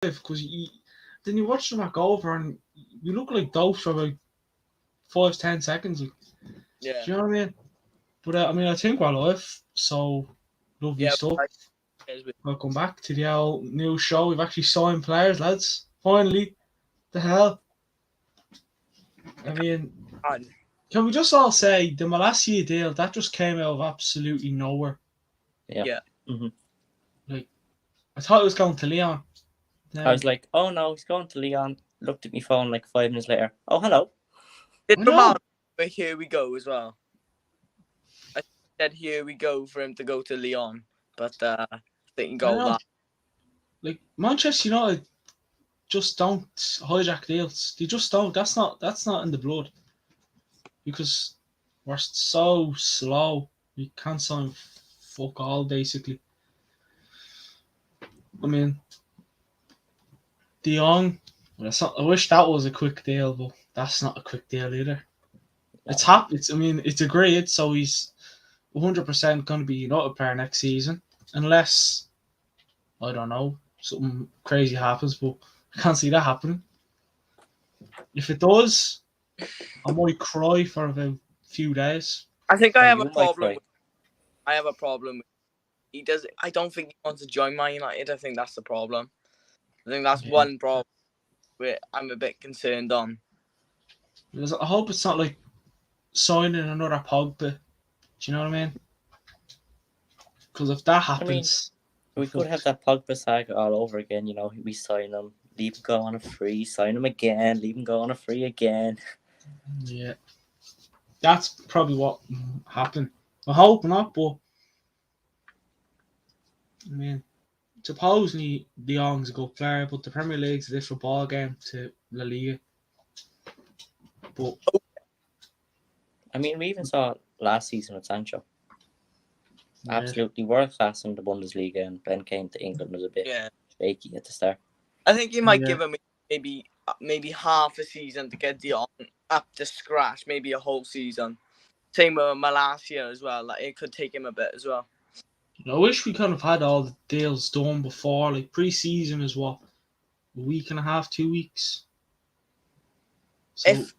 because then you watch them back over and you look like dope for about 5-10 seconds. Like, Yeah. do you know what I mean? But I mean, I think we're live, so lovely Yeah. stuff. As we- Welcome back to the old new show. We've actually signed players, lads. Finally, the hell. I mean, and can we just all say the Malacia deal that just came out of absolutely nowhere? Yeah. Yeah. Mm-hmm. Like, I thought it was going to Leon. I was like, oh no, he's going to Leon. Looked at my phone like 5 minutes later. Oh, hello. Did I know. Romero, but here we go as well. I said here we go for him to go to Lyon, but didn't I go know. that. Like Manchester United just don't hijack deals. They just don't. That's not in the blood. Because we're so slow. We can't sign fuck all basically. I mean, Jong. I wish that was a quick deal, but that's not a quick deal either. No. I mean, it's agreed, so he's 100% going to be a United player next season, unless I don't know something crazy happens. But I can't see that happening. If it does, I might cry for about a few days. I think I Oh, have you a might problem. cry. I have a problem. He does. I don't think he wants to join Man United. I think that's the problem. I think that's Yeah. one problem where I'm a bit concerned on. Because I hope it's not like signing another Pogba. Do you know what I mean? Because if that happens, We could have that Pogba saga all over again. You know, we sign him, leave him go on a free, sign him again, leave him go on a free again. yeah, that's probably what happened. I hope not, but I mean, supposedly De Jong's a good player, but the Premier League's a different ball game to La Liga. But I mean, we even saw it last season with Sancho. yeah, Absolutely world class in the Bundesliga, and then came to England was a bit Yeah, shaky at the start. I think you might Yeah. give him maybe half a season to get Dion up to scratch. Maybe a whole season. Same with Malacia as well. Like it could take him a bit as well. I wish we could have had all the deals done before. Like pre-season is what, a week and a half, 2 weeks. So If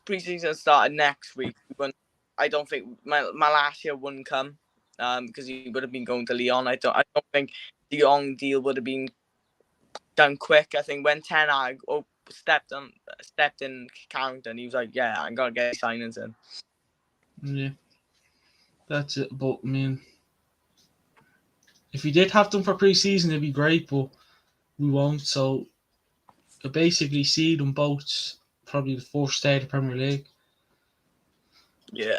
preseason started next week, I don't think Malacia wouldn't come because he would have been going to Lyon. I don't think the Jong deal would have been done quick. I think when Ten Hag stepped in Carrington, he was like, "Yeah, I'm gonna get signings in." yeah, that's it. But I mean, if we did have them for pre-season, it'd be great. But we won't. So I basically see them both probably the first day of the Premier League. Yeah.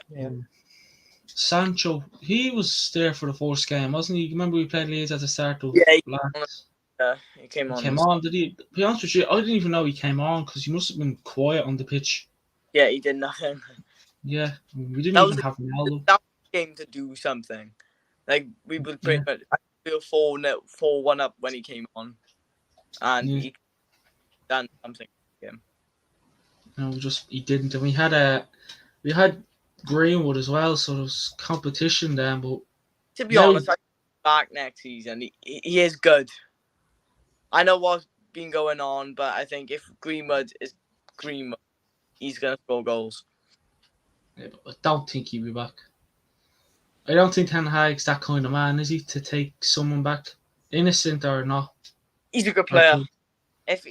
Sancho, he was there for the first game, wasn't he? Remember we played Leeds at the start of Yeah, last. he came on. He came on, did he? To be honest with you, I didn't even know he came on because he must have been quiet on the pitch. Yeah, he did nothing. Yeah, we didn't That even was have Ronaldo. that game to do something. Like we would pretty much we were 4-1 up when he came on, and Yeah. he done something. No, he didn't. And we had Greenwood as well, so there was competition then. But To be now, honest, I think back next season, he is good. I know what's been going on, but I think if Greenwood is Greenwood, he's gonna score goals. I don't think he'll be back. I don't think Ten Hag's that kind of man, is he, to take someone back, innocent or not? He's a good player. If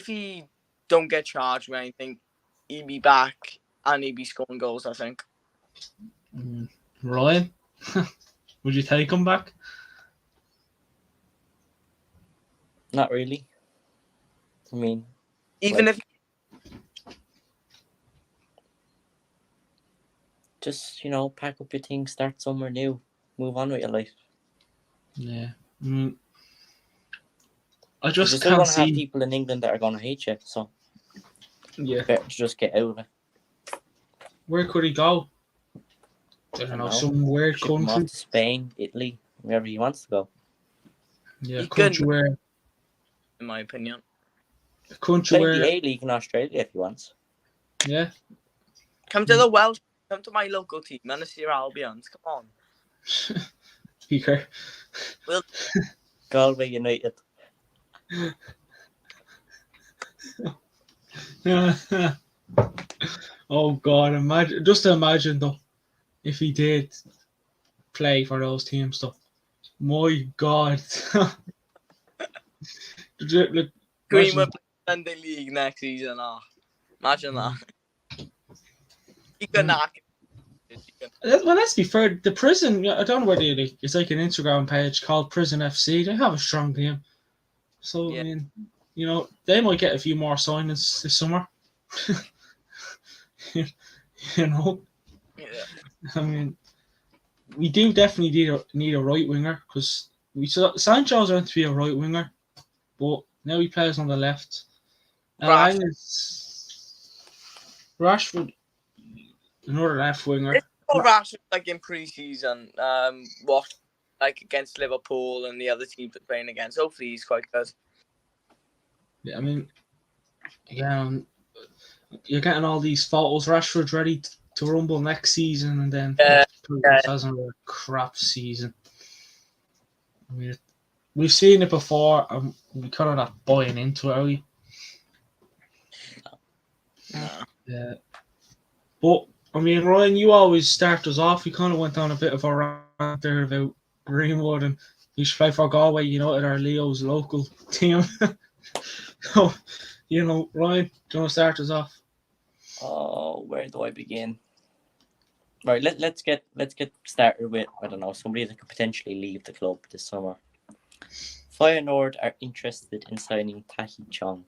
he don't get charged or anything, he'd be back and he'd be scoring goals. I think. Ryan, would you take him back? Not really. I mean, Even if just pack up your things, start somewhere new, move on with your life. Yeah. I You're just still can't gonna have see. people in England that are gonna hate you, so Yeah. better to just get out of it. Where could he go? I don't know, some weird Ship him country. off to Spain, Italy, wherever he wants to go. Yeah, He country can- where in my opinion, a country Play where the A League in Australia if he wants. yeah. come to the Welsh. Come to my local team, Manchester Albions. Come on. Speaker. We'll Galway United. Oh God! Imagine though if he did play for those teams though. My God! Like, Greenwood imagine, Sunday League next season. Oh, imagine that. He could Mm. knock it. well, let's be fair. The prison, I don't know where they like. It's like an Instagram page called Prison FC. They have a strong team. So Yeah. I mean, they might get a few more signings this summer. you know, Yeah. I mean, we do definitely need a right winger because we saw Sancho's meant to be a right winger, but now he plays on the left. Lang is Rashford, another left winger. Well, Rashford, like in pre-season, what like against Liverpool and the other teams they're playing against. Hopefully, he's quite good. Yeah, I mean, yeah, you're getting all these photos. Rashford's ready to rumble next season, and then Yeah, has another crap season. I mean, we've seen it before, and we kind of not buying into it, are we? no. Yeah. But I mean, Ryan, you always start us off. You kind of went on a bit of a rant there about Greenwood and you should play for Galway United or Leo's local team. So, Ryan, do you want to start us off? Oh, where do I begin? Right, let's get started with, I don't know, somebody that could potentially leave the club this summer. Feyenoord are interested in signing Tahi Jong.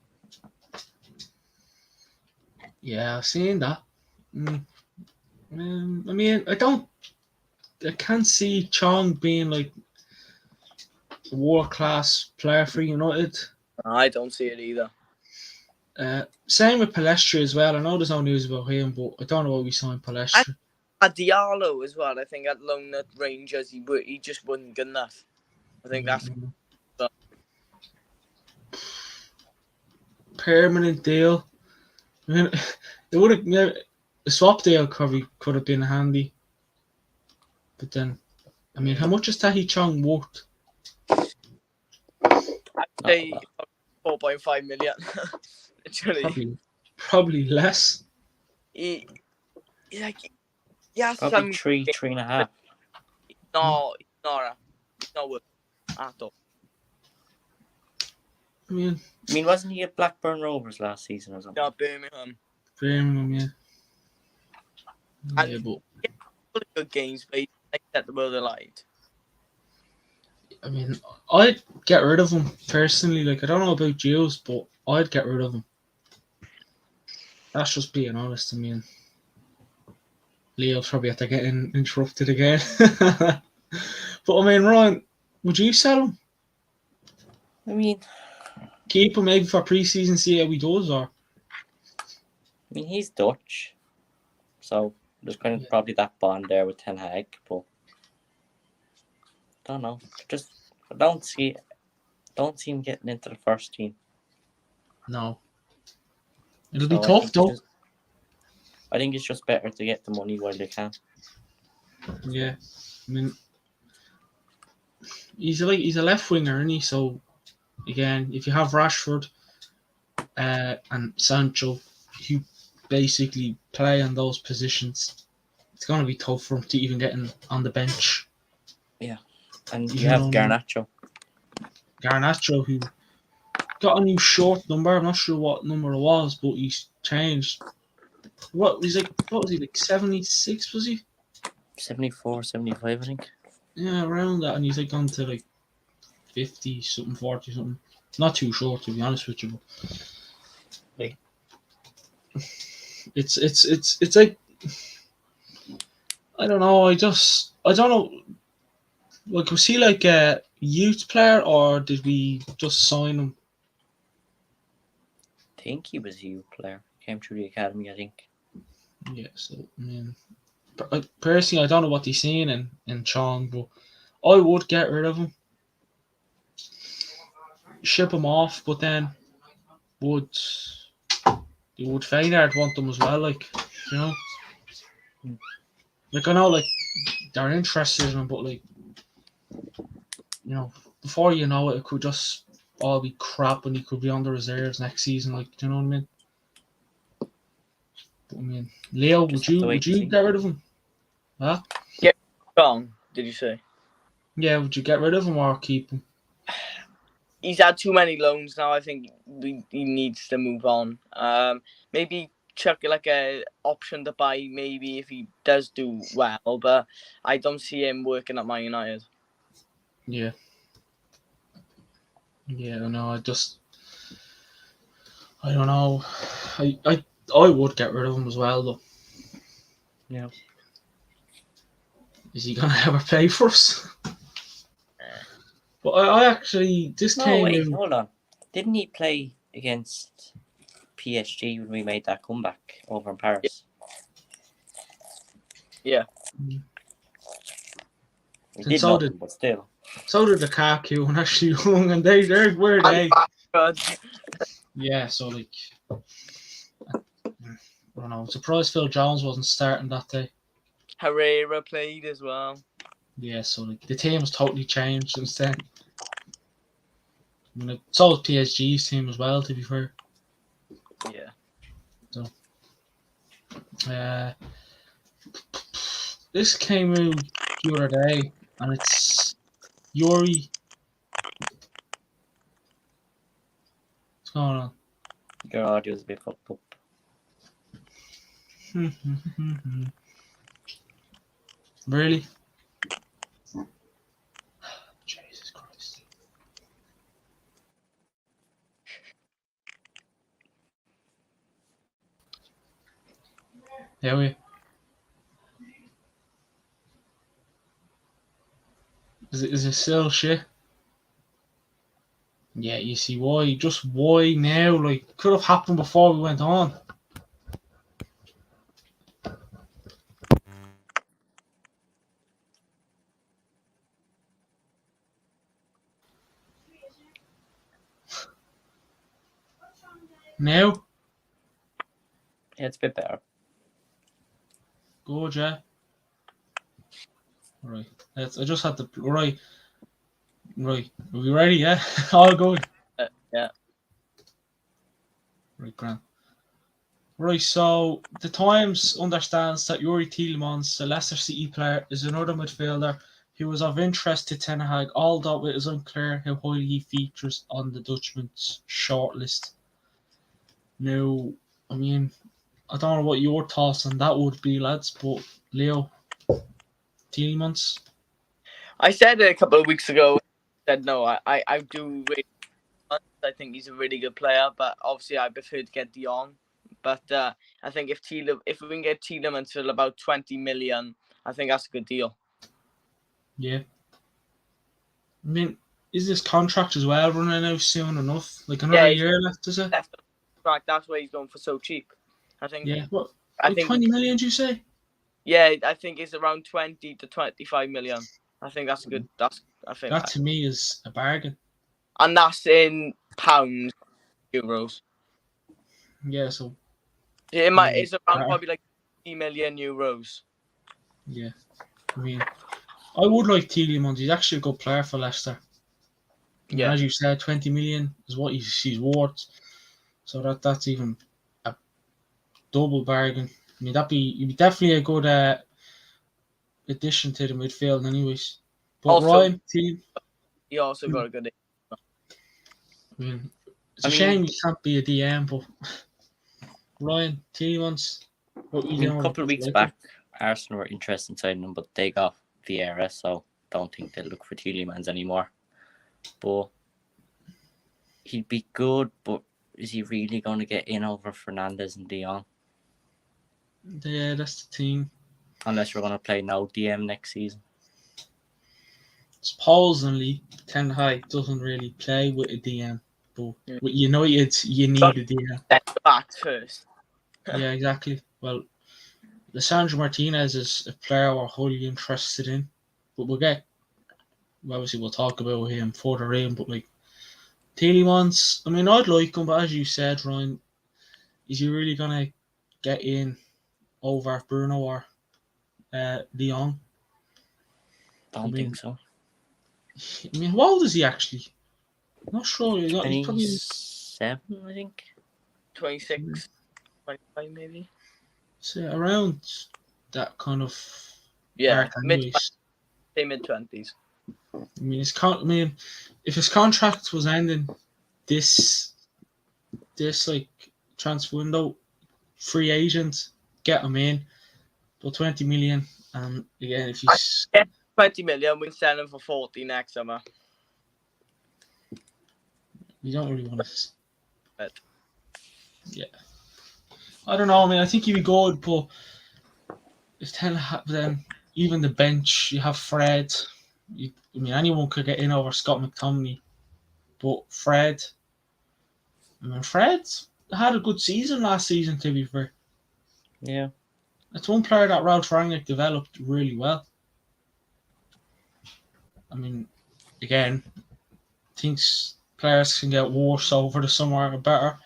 Yeah, I've seen that. I mean, I can't see Chong being like a world class player for United. I don't see it either. Same with Palestra as well. I know there's no news about him, but I don't know why we signed Palestra. At Diallo as well. I think at loan at Rangers, he just wasn't good enough. I think that's Permanent deal. I mean, it would have the swap deal could have been handy, but then, I mean, how much is Tahi Chong worth? I'd say 4.5 million. Literally, Probably less. he like yeah, Probably some 3.5. no, he's not worth at all. I mean, wasn't he at Blackburn Rovers last season or something? No, Birmingham. yeah. And Yeah, but really good games, but he set the world alight. I mean, I'd get rid of him personally. Like, I don't know about Jules, but I'd get rid of him. That's just being honest. I mean, Leo's probably have to get interrupted again. But I mean, Ryan, would you sell him? I mean, Keep him maybe for pre-season, see how he does, or he's Dutch, so there's kind of probably that bond there with Ten Hag, but I don't know. I don't see him getting into the first team. no. It'll be tough though. I think it's just better to get the money while they can. Yeah, I mean, he's a left winger, isn't he? So again, if you have Rashford and Sancho, who basically play on those positions, it's going to be tough for him to even get on the bench. Yeah, and you have Garnacho. Garnacho, who got a new short number. I'm not sure what number it was, but he's changed. What was he, like 76, was he? 74, 75, I think. Yeah, around that, and he's like gone to like 50 something, 40 something. Not too short, to be honest with you. Like, it's like, I don't know. I don't know. Like, was he like a youth player, or did we just sign him? I think he was a youth player. Came through the academy, I think. Yeah. So I mean, personally, I don't know what he's seeing in Chong, but I would get rid of him, ship him off, but then would Feyenoord want them as well? Like, like I know, like they're interested in him, but like, before you know it, it could just all be crap, and he could be on the reserves next season. Like, do you know what I mean? But, I mean, Leo, Just would have to you wait would and you see. get rid of him? Huh? Jong, did you say? Yeah, would you get rid of him or keep him? He's had too many loans now. I think he needs to move on. Maybe chuck like a option to buy. Maybe if he does do well, but I don't see him working at Man United. Yeah. Yeah, no, I don't know. I would get rid of him as well, though. Yeah. Is he gonna ever pay for us? But I actually this No, came wait, in. hold on. Didn't he play against PSG when we made that comeback over in Paris? Yeah. We And did so nothing, but still. So did Lukaku and Ashley Young, and they're where And they. Rashford. Yeah, so like, I don't know. I'm surprised Phil Jones wasn't starting that day. Herrera played as well. Yeah, so like the team has totally changed since then. I mean, so was PSG's team as well. To be fair, Yeah. uh, this came out the other day, and it's Yuri. What's going on? Your audio's a bit fucked up. Really? Jesus Christ. Yeah, is it still shit? Yeah, you see why? Just why now? Like, could have happened before we went on. Now? Yeah, it's a bit better. Good, yeah. Right. I just had to. Right. Right. Are we ready? Yeah? All good. Yeah. Right, Grant. Right, so the Times understands that Yuri Tielemans, a Leicester City player, is another midfielder who was of interest to Ten Hag, although it is unclear how highly he features on the Dutchman's shortlist. Now, I mean, I don't know what your thoughts on that would be, lads, but Leo, Tielemans? I said it a couple of weeks ago. Said no. I do really. I think he's a really good player, but obviously I prefer to get Jong. But I think if we can get Tielemans until about 20 million, I think that's a good deal. Yeah. I mean, is this contract as well running out soon enough? Like another Yeah, year left, is it? that's why he's going for so cheap. I think. Yeah. What? I Like think. 20 million, do you say? Yeah, I think it's around 20 to 25 million. I think that's good. I think, That to me is a bargain. and that's in pounds, euros. Yeah, so. It's around probably like 3 million euros. Yeah. I mean, I would like Tielemans. He's actually a good player for Leicester. And Yeah. as you said, 20 million is what he's worth. So that's even a double bargain. I mean, he'd be definitely a good addition to the midfield, anyways. But Also, Ryan, team. he also got a good. I mean, it's a shame he can't be a DM, but Ryan, Tielemans, what are you doing A with couple him? of weeks back, Arsenal were interested in signing him, but they got Vieira, so don't think they'll look for Tielemans anymore. But he'd be good, but is he really going to get in over Fernandes and De Jong? Yeah, that's the thing. Unless we're going to play no DM next season. Supposedly, Ten Hag doesn't really play with a DM, but with United, you need a DM. Back first. Yeah, exactly. Well, Lisandro Martinez is a player we're highly interested in, but we'll talk about him further in. But like Tielemans, I mean, I'd like him, but as you said, Ryan, is he really gonna get in over Bruno or De Jong? Don't think so. I mean, how old is he actually? Not sure. He's probably 27, I think. 26, 25 maybe. around that kind of Yeah, mark anyways. mid-20s. I mean, if his contract was ending this like transfer window, free agent, get him in, but 20 million. And again, if he's 20 million, we can sell him for 40 next summer. you don't really want to. But Yeah, I don't know. I mean, I think he'd be good, but if then even the bench, you have Fred. I mean, anyone could get in over Scott McTominay, but Fred. I mean, Fred had a good season last season. To be fair, Yeah. that's one player that Ralph Rangnick developed really well. I mean, again, thinks players can get worse over the summer or better.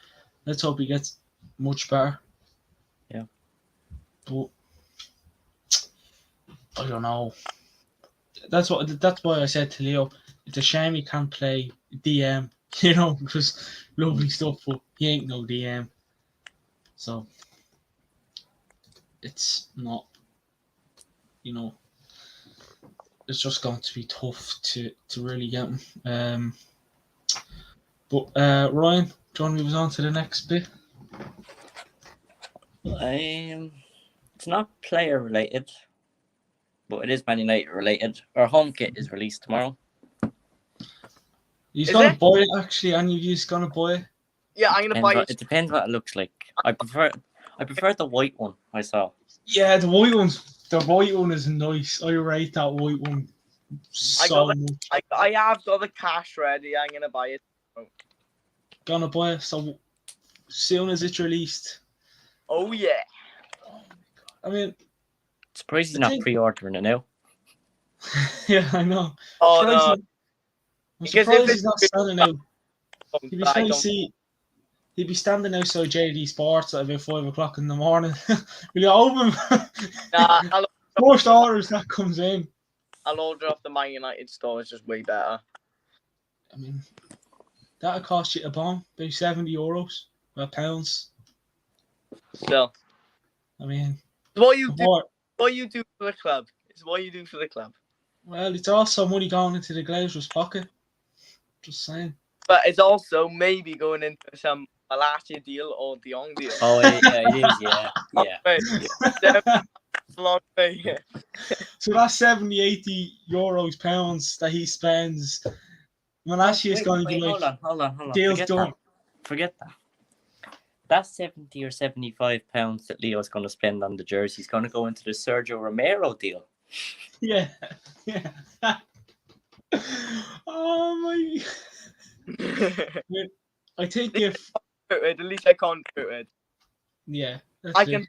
Let's hope he gets much better. Yeah. But I don't know. That's why I said to Leo, it's a shame he can't play DM, because lovely stuff, but he ain't no DM. So it's not, it's just going to be tough to really get him. But Ryan, do you want to move on to the next bit? It's not player related, but it is Man United related. Our home kit is released tomorrow. He's Is gonna it? buy it actually, and you's gonna buy it. yeah, I'm gonna buy it. It depends what it looks like. I prefer the white one I saw. Yeah, the white one is nice. I rate that white one so much. I have got the cash ready. I'm gonna buy it. Gonna buy it so soon as it's released. Oh yeah. I mean, Surprised he's I not think- pre-ordering it now. yeah, I know. Oh Surprised no. I'm Because surprised if he's not selling out. I He'd be standing outside JD Sports at about 5 o'clock in the morning. Will you open? Nah, First orders that comes in. I'll order off the Man United store. It's just way better. I mean, that'll cost you a bomb, about €70, or pounds. Still, I mean, what you do, what? what you do for the club. It's what you do for the club. Well, it's also money going into the Glazers' pocket. Just saying. But it's also maybe going into some Malacia deal or Jong deal. Oh, it is, yeah. Long way. So that's 70, 80 euros, pounds that he spends. Malacia is going to be like, hold on. deal's done. Forget that. That's 70 or 75 pounds that Leo's going to spend on the jersey. He's going to go into the Sergio Romero deal. Yeah. Oh my. I think if. At least I can't do it. Yeah. I can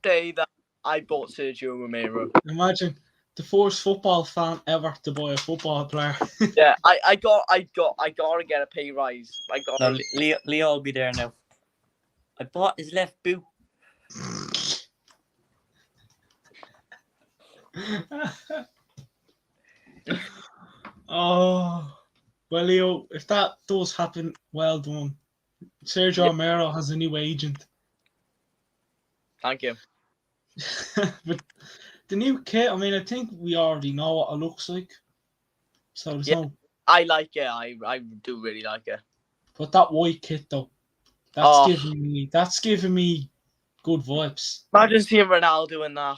say that I bought Sergio Romero. Imagine the first football fan ever to buy a football player. Yeah, I gotta get a pay rise. No, Leo will be there now. I bought his left boot. Oh, well, Leo, if that does happen, well done. Sergio Romero has a new agent. Thank you. But the new kit, I mean, I think we already know what it looks like. So there's no. I like it. I do really like it. But that white kit, though, that's giving me good vibes. Imagine seeing Ronaldo in that.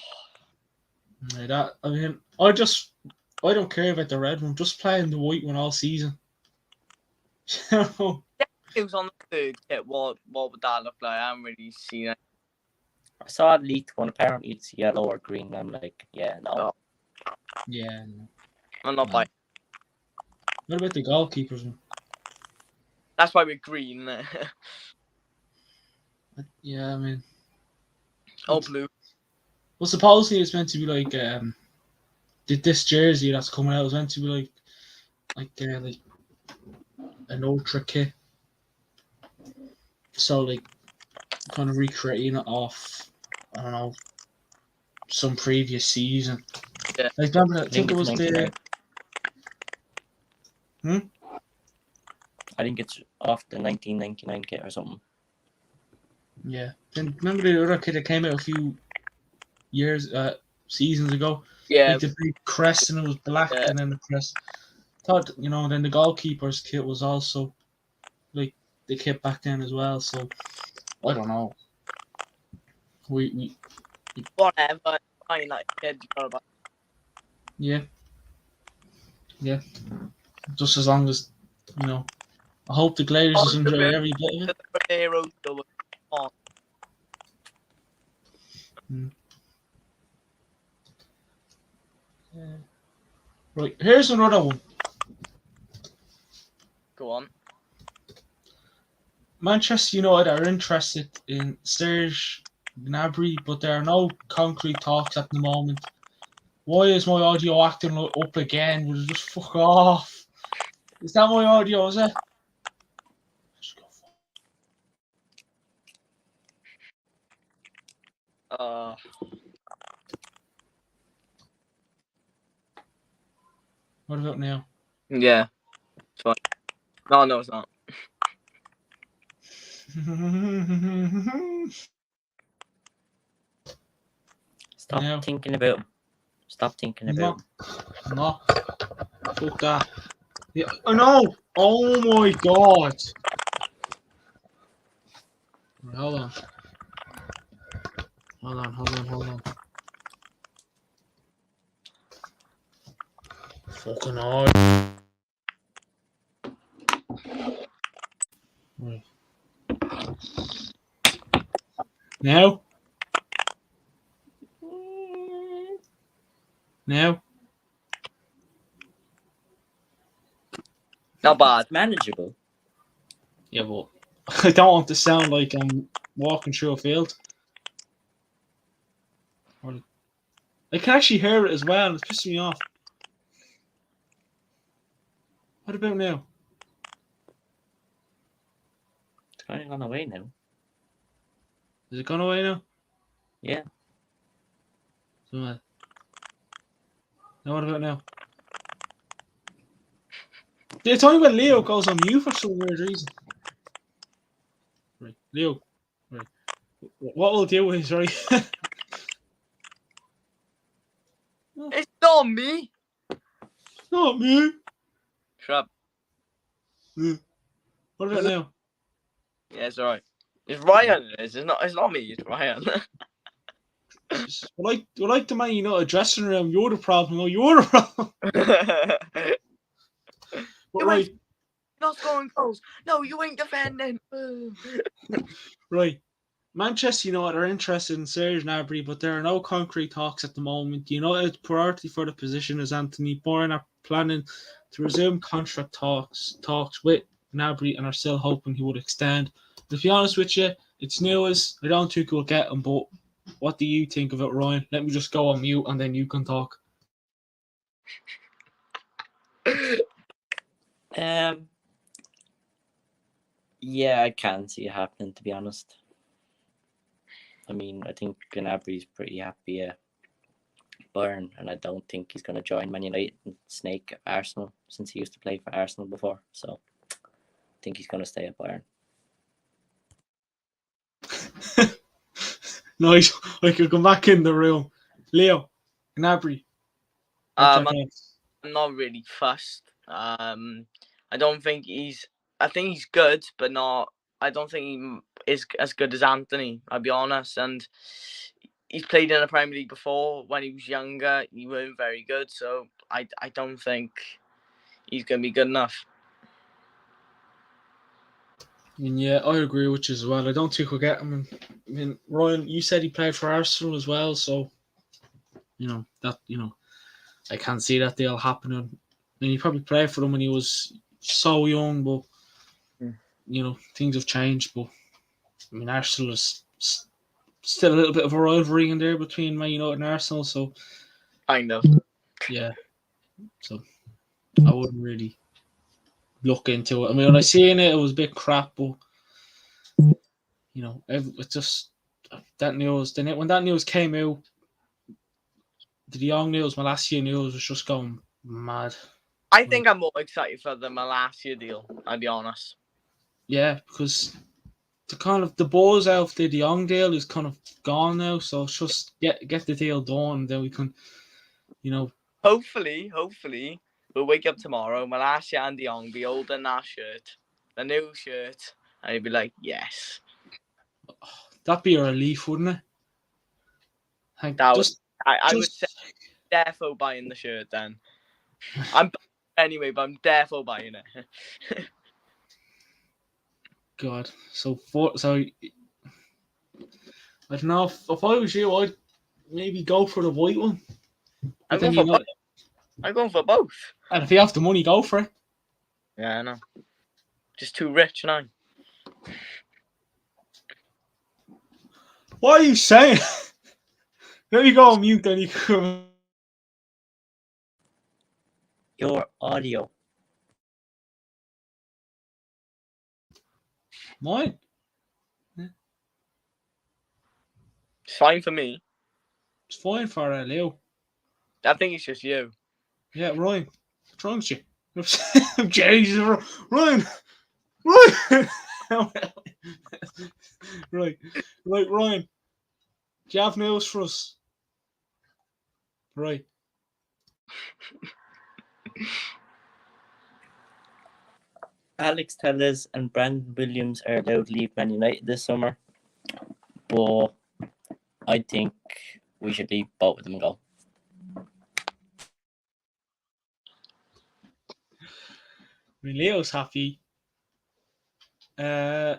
Yeah, I mean, I don't care about the red one. Just playing the white one all season. It was on the third kit. What would that look like? I haven't really seen it. I saw a leaked one. Apparently it's yellow or green. I'm like, yeah, no. Yeah. No. I'm not buying. What about the goalkeepers one? That's why we're green. Yeah, I mean. Oh, blue. Well, supposedly it's meant to be like this jersey that's coming out is meant to be like an ultra kit. So like kind of recreating it off, I don't know, some previous season. Yeah. Like remember, I think it was the I think it's off the 1999 kit or something. Yeah. Then remember the other kid that came out a few seasons ago? Yeah, Like the big crest and it was black Yeah. and then the crest. Thought, then the goalkeeper's kit was also like the kit back then as well, so I don't know. We whatever. I like kid, you got about. yeah. Just as long as I hope the Glazers enjoy every bit of it. Romero still on. Right, here's another one. Go on. Manchester United are interested in Serge Gnabry, but there are no concrete talks at the moment. Why is my audio acting up again? Will it just fuck off? Is that my audio, is it? What about now? Yeah. It's fine. No, it's not. Stop No. thinking about him. Stop thinking about him. No. Fuck that. Yeah, I know. Oh my god. Right, hold on. Fucking hard. Right. Now. Not bad. It's manageable. Yeah, but I don't want to sound like I'm walking through a field. I can actually hear it as well. It's pissing me off. What about now? It's kind of gone away now. Is it gone away now? Yeah. So, now what about now? It's only when Leo goes on mute for some weird reason. Right, Leo. Right. What we'll do is, right. It's not me. Not me. Shut up. What about now? Yeah, it's alright. It's Ryan. It's not me. It's Ryan. We're like the man, a dressing room. You're the problem. No, you're the problem. But right. Not scoring goals. No, you ain't defending. Right. Manchester United are interested in Serge Gnabry, but there are no concrete talks at the moment. United's priority for the position is Anthony Bourne are planning to resume contract talks with Gnabry and are still hoping he would extend. To be honest with you, it's news. I don't think we'll get him, but what do you think of it, Ryan? Let me just go on mute and then you can talk. Yeah, I can see it happening, to be honest. I mean, I think Gnabry's pretty happy at Bayern, and I don't think he's going to join Man United and snake Arsenal, since he used to play for Arsenal before. So I think he's going to stay at Bayern. Nice. I could come back in the room. Leo, Gnabry. I'm not really fussed. I don't think I think he's good, but not. I don't think he is as good as Anthony. I'll be honest. And he's played in the Premier League before. When he was younger, he weren't very good. So I don't think he's going to be good enough. And yeah, I agree with you as well. I don't think we'll get him. I mean, Ryan, you said he played for Arsenal as well, so I can't see that deal happening. I mean, he probably played for them when he was so young, but things have changed. But I mean, Arsenal is still a little bit of a rivalry in there between Man United and Arsenal, so kind of. Yeah, so I wouldn't really look into it. I mean, when I seen it, it was a bit crap, but it's just that news. Then when that news came out, the young news, Malacia news was just going mad. I think I'm more excited for the Malacia deal, I'll be honest. Yeah, because the buzz out of the Young deal is kind of gone now. So it's just get the deal done, then we can, Hopefully, we'll wake up tomorrow, Malacia and De Jong be holding that shirt, the new shirt, and you'll be like, yes. that'd be a relief, wouldn't it? Like, That would, just, I would just say defo buying the shirt then. I'm anyway, but I'm defo buying it. God. So I don't know if I was you, I'd maybe go for the white one. But then I'm going for both. and if you have the money, go for it. Yeah, I know. Just too rich now. What are you saying? Let me go on mute, then you can. Your audio. Mine. It's fine for me. It's fine for Leo. I think it's just you. Yeah, Ryan. What's wrong with you? Jesus, Ryan. Ryan. Right, Ryan. Do you have news for us? Right. Alex Telles and Brandon Williams are allowed to leave Man United this summer, but I think we should leave both of them go. I mean, Leo's happy. Yeah,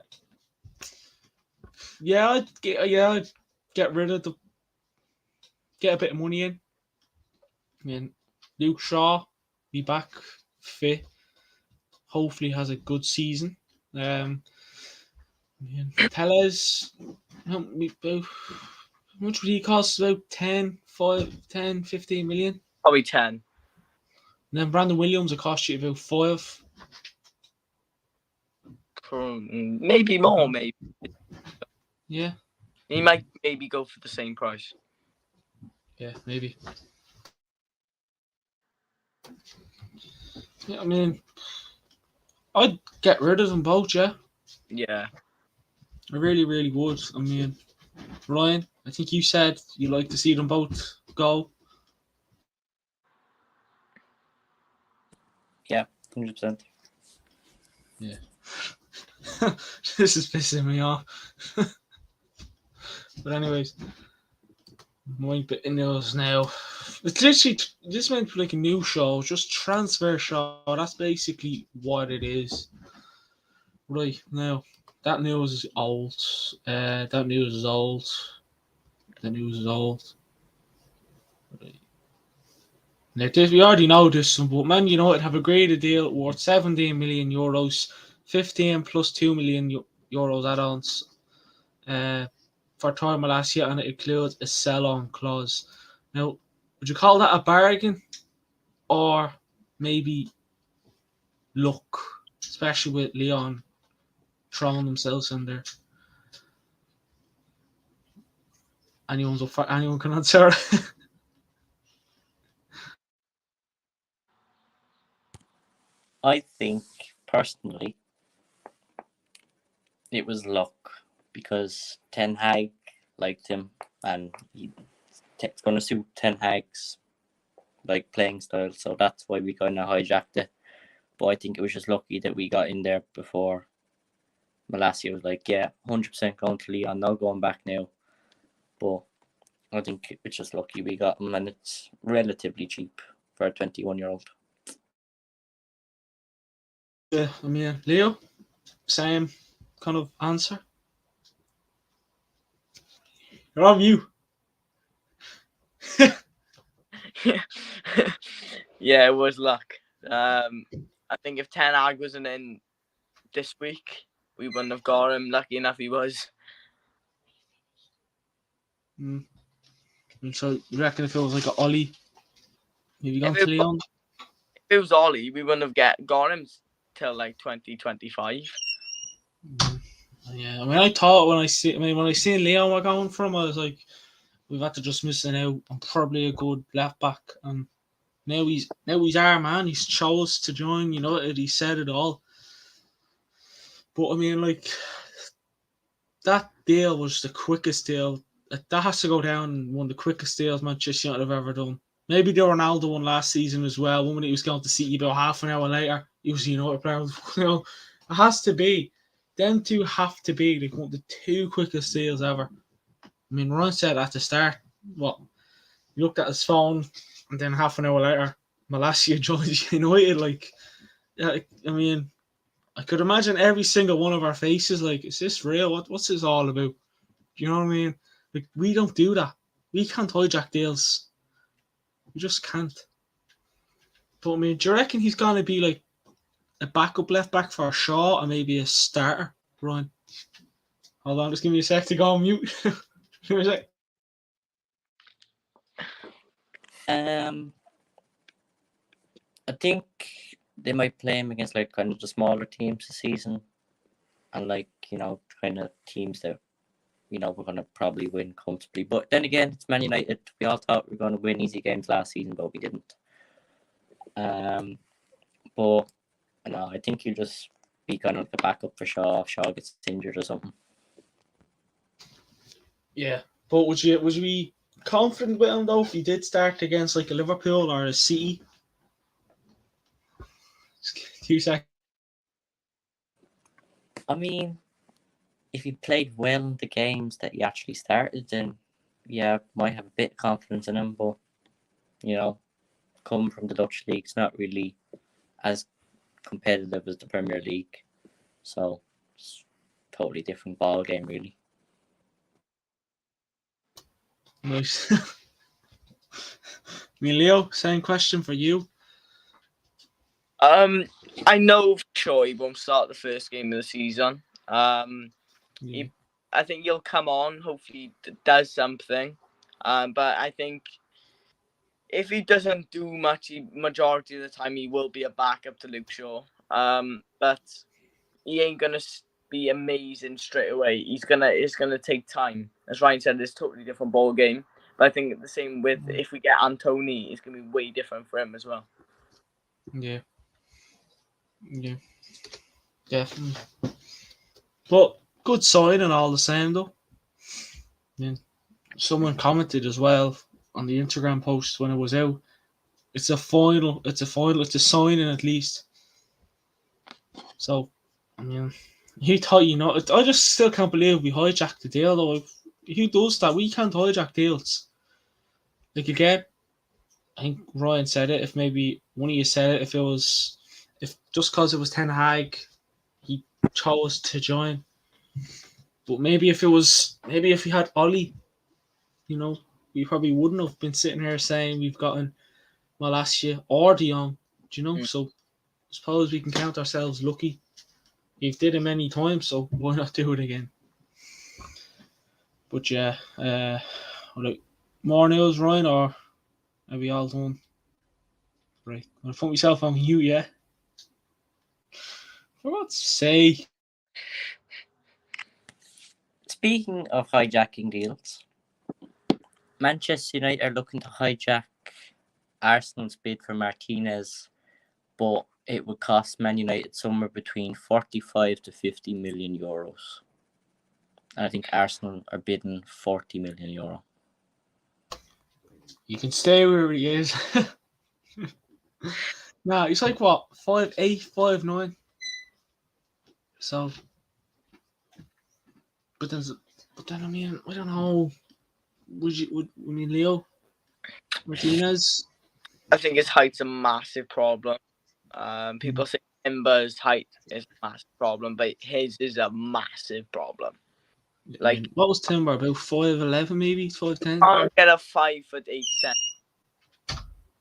I'd get rid of get a bit of money in. I mean, Luke Shaw be back fit. Hopefully, has a good season. Tellez, how much would he cost? About 10, 15 million. Probably 10. And then Brandon Williams will cost you about 5. Maybe more, maybe. Yeah. He might maybe go for the same price. Yeah, maybe. Yeah, I mean, I'd get rid of them both, yeah. Yeah. I really, really would. I mean, Ryan, I think you said you like to see them both go. Yeah, 100%. Yeah. This is pissing me off. But anyways, my bit of news now. It's literally this meant like a new show, just transfer show. That's basically what it is. Right now, that news is old. That news is old. Right. Now, we already know this, but Man United have agreed a deal worth 17 million euros, 15 plus 2 million euros add-ons for Troy Malacia, and it includes a sell-on clause. Now, would you call that a bargain, or maybe luck, especially with Leon throwing themselves in there? Anyone can answer. I think, personally, it was luck because Ten Hag liked him and it's going to suit Ten Hag's playing style, so that's why we kind of hijacked it. But I think it was just lucky that we got in there before Malacia was like, yeah, 100% going to Leon, not going back now. But I think it's just lucky we got him, and it's relatively cheap for a 21-year-old. Yeah, I mean, Leo, same kind of answer. You're on you. Yeah, it was luck. I think if Ten Hag wasn't in this week, we wouldn't have got him. Lucky enough he was. And so you reckon if it was like an Ollie, maybe gone If to Leon? If it was Ollie, we wouldn't have got him till like 2025. Yeah, I mean, I thought when I seen Leon were going for him, I was like, we've had to just missing out on probably a good left back, and Now he's our man. He's chose to join United. He said it all. But I mean, like, that deal was the quickest deal. That has to go down one of the quickest deals Manchester United have ever done. Maybe the Ronaldo one last season as well. When he was going to City about half an hour later, he was a United player. It has to be. Them two have to be like one of the two quickest deals ever. I mean, Ron said at the start, what? He looked at his phone, and then half an hour later, Malacia joins United. Like, I mean, I could imagine every single one of our faces. Like, is this real? What's this all about? You know what I mean? Like, we don't do that. We can't hijack deals. We just can't. But I mean, do you reckon he's gonna be like a backup left back for Shaw or maybe a starter, Ryan? Hold on, just give me a sec to go on mute. Give me a sec. I think they might play him against like kind of the smaller teams this season, and like kind of teams that we're gonna probably win comfortably. But then again, it's Man United. We all thought we were gonna win easy games last season, but we didn't. But no, I think he'll just be kind of like a backup for Shaw if Shaw gets injured or something. Yeah, but was we confident with him though if he did start against like a Liverpool or a City? 2 seconds. I mean, if he played well in the games that he actually started, then yeah, might have a bit of confidence in him. But coming from the Dutch league, it's not really as competitive as the Premier League, so it's a totally different ball game, really. Nice. I mean, Leo, same question for you. I know for sure he won't start the first game of the season. I think he'll come on. Hopefully, he does something. But I think if he doesn't do much, majority of the time he will be a backup to Luke Shaw. But he ain't gonna be amazing straight away. It's gonna take time. As Ryan said, it's a totally different ball game. But I think the same with if we get Antony, it's gonna be way different for him as well. Yeah, definitely. But good sign and all the same though. I mean, someone commented as well on the Instagram post when it was out. It's a final. It's a signing at least. So, I mean, he thought I just still can't believe we hijacked the deal though. Who does that? We can't hijack deals. Like again, I think Ryan said it. If maybe one of you said it, if just because it was Ten Hag, he chose to join. But maybe if we had Ollie, we probably wouldn't have been sitting here saying we've gotten Malacia or Jong. So I suppose we can count ourselves lucky. You've did it many times, so why not do it again? But yeah, more news, Ryan, or are we all done? Right, I'm gonna put myself on mute, yeah. For God's sake. Speaking of hijacking deals, Manchester United are looking to hijack Arsenal's bid for Martinez, but it would cost Man United somewhere between 45 to 50 million euros. And I think Arsenal are bidding 40 million euro. You can stay where he is. Nah, he's like what, 5'8", 5'9". So, but then I mean, I don't know. Would Leo Martinez? I think his height's a massive problem. People say Timber's height is a massive problem, but his is a massive problem. Like, what was Timber, about 5'11", maybe 5'10"? Can't get a 5'8"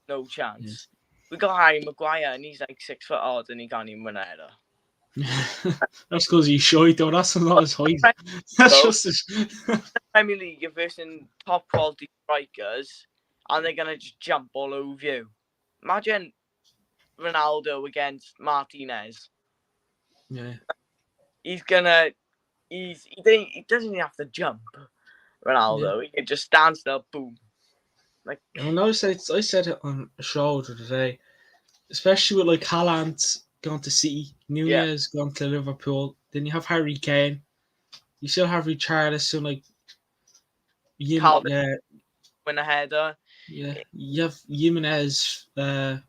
no chance. Yeah. We got Harry Maguire and he's like 6 foot odd and he can't even win a header. That's because he's shy though. That's not his height. That's just his... Premier League, you're versing top quality strikers and they're gonna just jump all over you. Imagine Ronaldo against Martinez. Yeah. He doesn't even have to jump. Ronaldo, he can just stand still, boom. Like, And I said it on a show the other day, especially with like Haaland going to City, Nunez going to Liverpool, then you have Harry Kane, you still have Richarlison, like Calvin win a header. you have Jimenez, I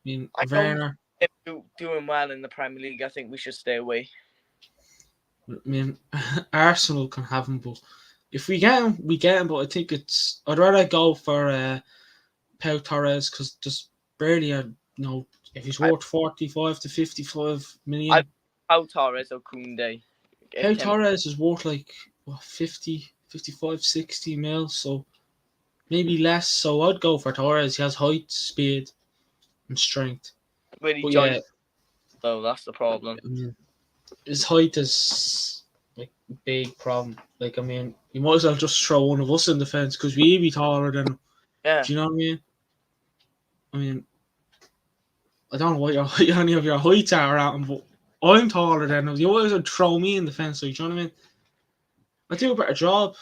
don't Werner. think him doing well in the Premier League. I think we should stay away. Arsenal can have him, but if we get him, we get him. But I think I'd rather go for Pau Torres because just barely, if he's worth 45 to 55 million. Pau Torres or Koundé. Pau Torres is worth like 50, 55, 60 mil, so maybe less. So I'd go for Torres. He has height, speed, and strength. When he joins, though, that's the problem. His height is like a big problem. Like, you might as well just throw one of us in the fence because we'd be taller than him. Yeah. Do you know what I mean? I don't know what any of your heights are at him, but I'm taller than him. You always would throw me in the fence. Like, do you know what I mean? I do a better job.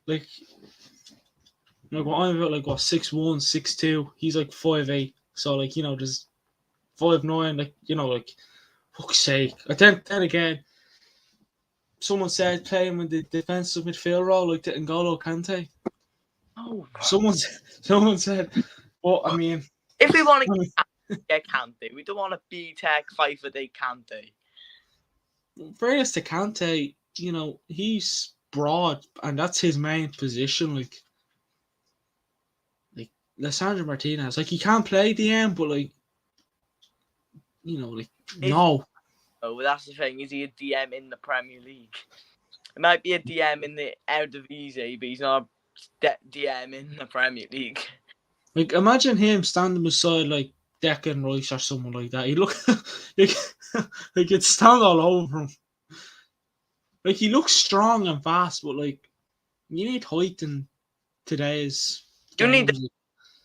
Like I'm about 6'1", 6'2". He's like 5'8". So there's 5'9". Like fuck's sake. But then again, someone said play him in the defensive midfield role like the N'Golo Kante. Oh. Someone said, well, if we want to get Kante, we don't want a B-Tech 5'8" Kante. Fairness to Kante, he's broad and that's his main position. Like Lisandro Martinez, he can't play DM, but no. Oh, that's the thing. Is he a DM in the Premier League? It might be a DM in the Eredivisie, but he's not a DM in the Premier League. Like, imagine him standing beside Declan Rice or someone like that. He look like he'd stand all over him. Like, he looks strong and fast, but you need height in today's games.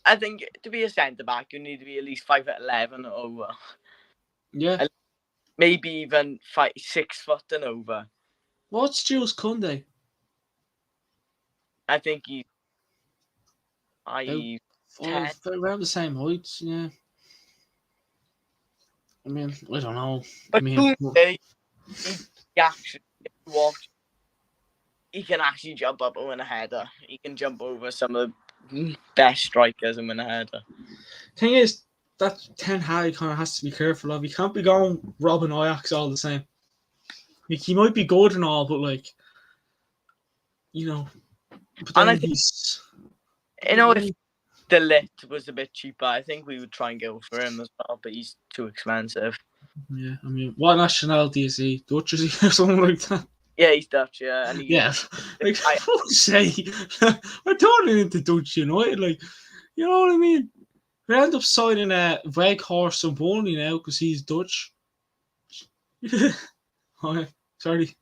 I think to be a centre back, you need to be at least 5'11" or over. Yeah. Maybe even 6 foot and over. What's Jules Koundé? I think he's 10. Around the same heights, yeah. I don't know. But Koundé, he can actually jump up and win a header. He can jump over some of the best strikers and win a header. Thing is, that Ten Hag kind of has to be careful of. He can't be going robbing Ajax all the same. He might be good and all, but but then he's... if De Ligt was a bit cheaper, I think we would try and go for him as well, but he's too expensive. Yeah, what nationality is he? Dutch, is he, or something like that? Yeah, he's Dutch, yeah. And for fuck's sake. We're turning into Dutch United, you know what I mean? We end up signing Weghorst and Burnley now because he's Dutch. Okay, sorry.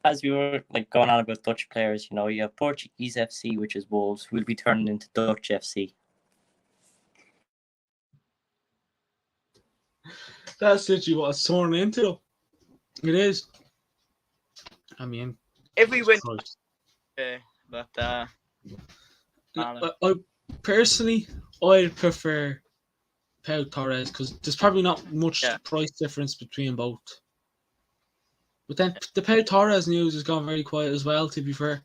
As we were going on about Dutch players, you have Portuguese FC, which is Wolves, who will be turning into Dutch FC. That's literally what it's turning into. It is. If we win, but I personally, I prefer Pau Torres because there's probably not much price difference between both. But then the Pau Torres news has gone very quiet as well, to be fair.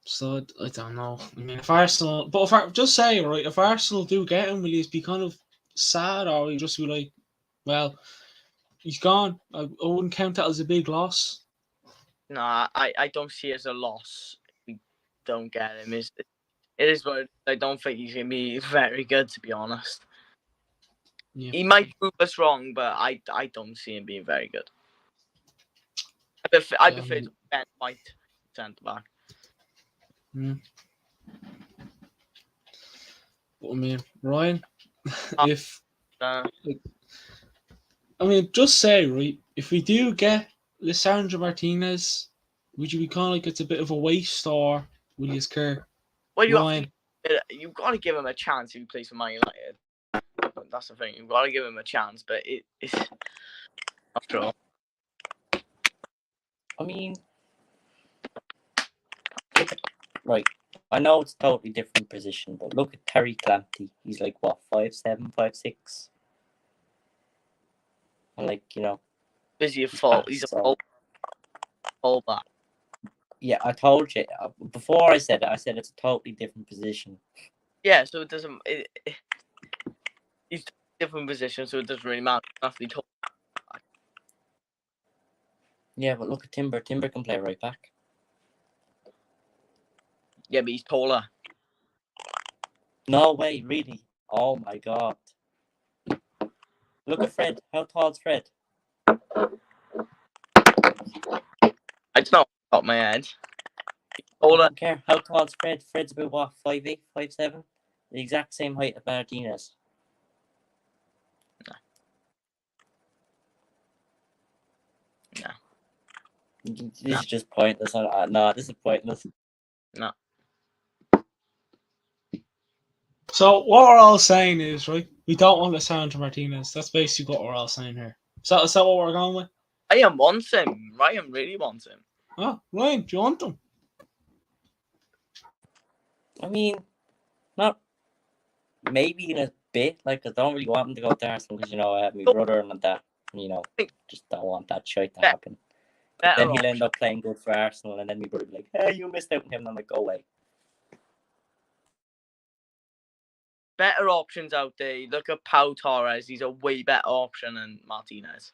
So I don't know. If Arsenal, if Arsenal do get him, will you be kind of sad, or will you just be like, well, he's gone? I wouldn't count that as a big loss. No, I don't see it as a loss. We don't get him. It is what I don't think he's gonna be very good, to be honest. Yeah. He might prove us wrong, but I don't see him being very good. I prefer to Ben White centre back. But Ryan, just say, right, if we do get Lisandro Martinez, would you be kind of it's a bit of a waste, or will you care? Well, you've got to give him a chance if he plays for Man United. That's the thing. You've got to give him a chance, but it's after all. Right. I know it's a totally different position, but look at Terry Clancy. He's like what, 5'7", 5'6", and Is he a he's full? fast. He's a So full back. yeah, I told you before. I said it. I said it's a totally different position. Yeah, so it doesn't. He's different position, so it doesn't really matter. He tall. Yeah, but look at Timber. Timber can play right back. Yeah, but he's taller. No way, really. Oh my god. Look at Fred. How tall's Fred? I don't know off the top of my head. I Taller. don't care. How tall's Fred? Fred's about what, 5'8", 5'7"? The exact same height as Martinez. No. This is just pointless. No, this is pointless. No. So what we're all saying is, right, we don't want Lissandro Martinez. That's basically what we're all saying here. Is that what we're going with? Ryan wants him. Ryan really wants him. Oh, Ryan, do you want him? I mean, not maybe in a bit. Like, I don't really want him to go to Arsenal because, I have my brother and that. Just don't want that shit to happen. Then he'll end up playing good for Arsenal, and then my brother will be like, hey, you missed out on him. And I'm like, go away. Better options out there. Look at Pau Torres. He's a way better option than Martinez.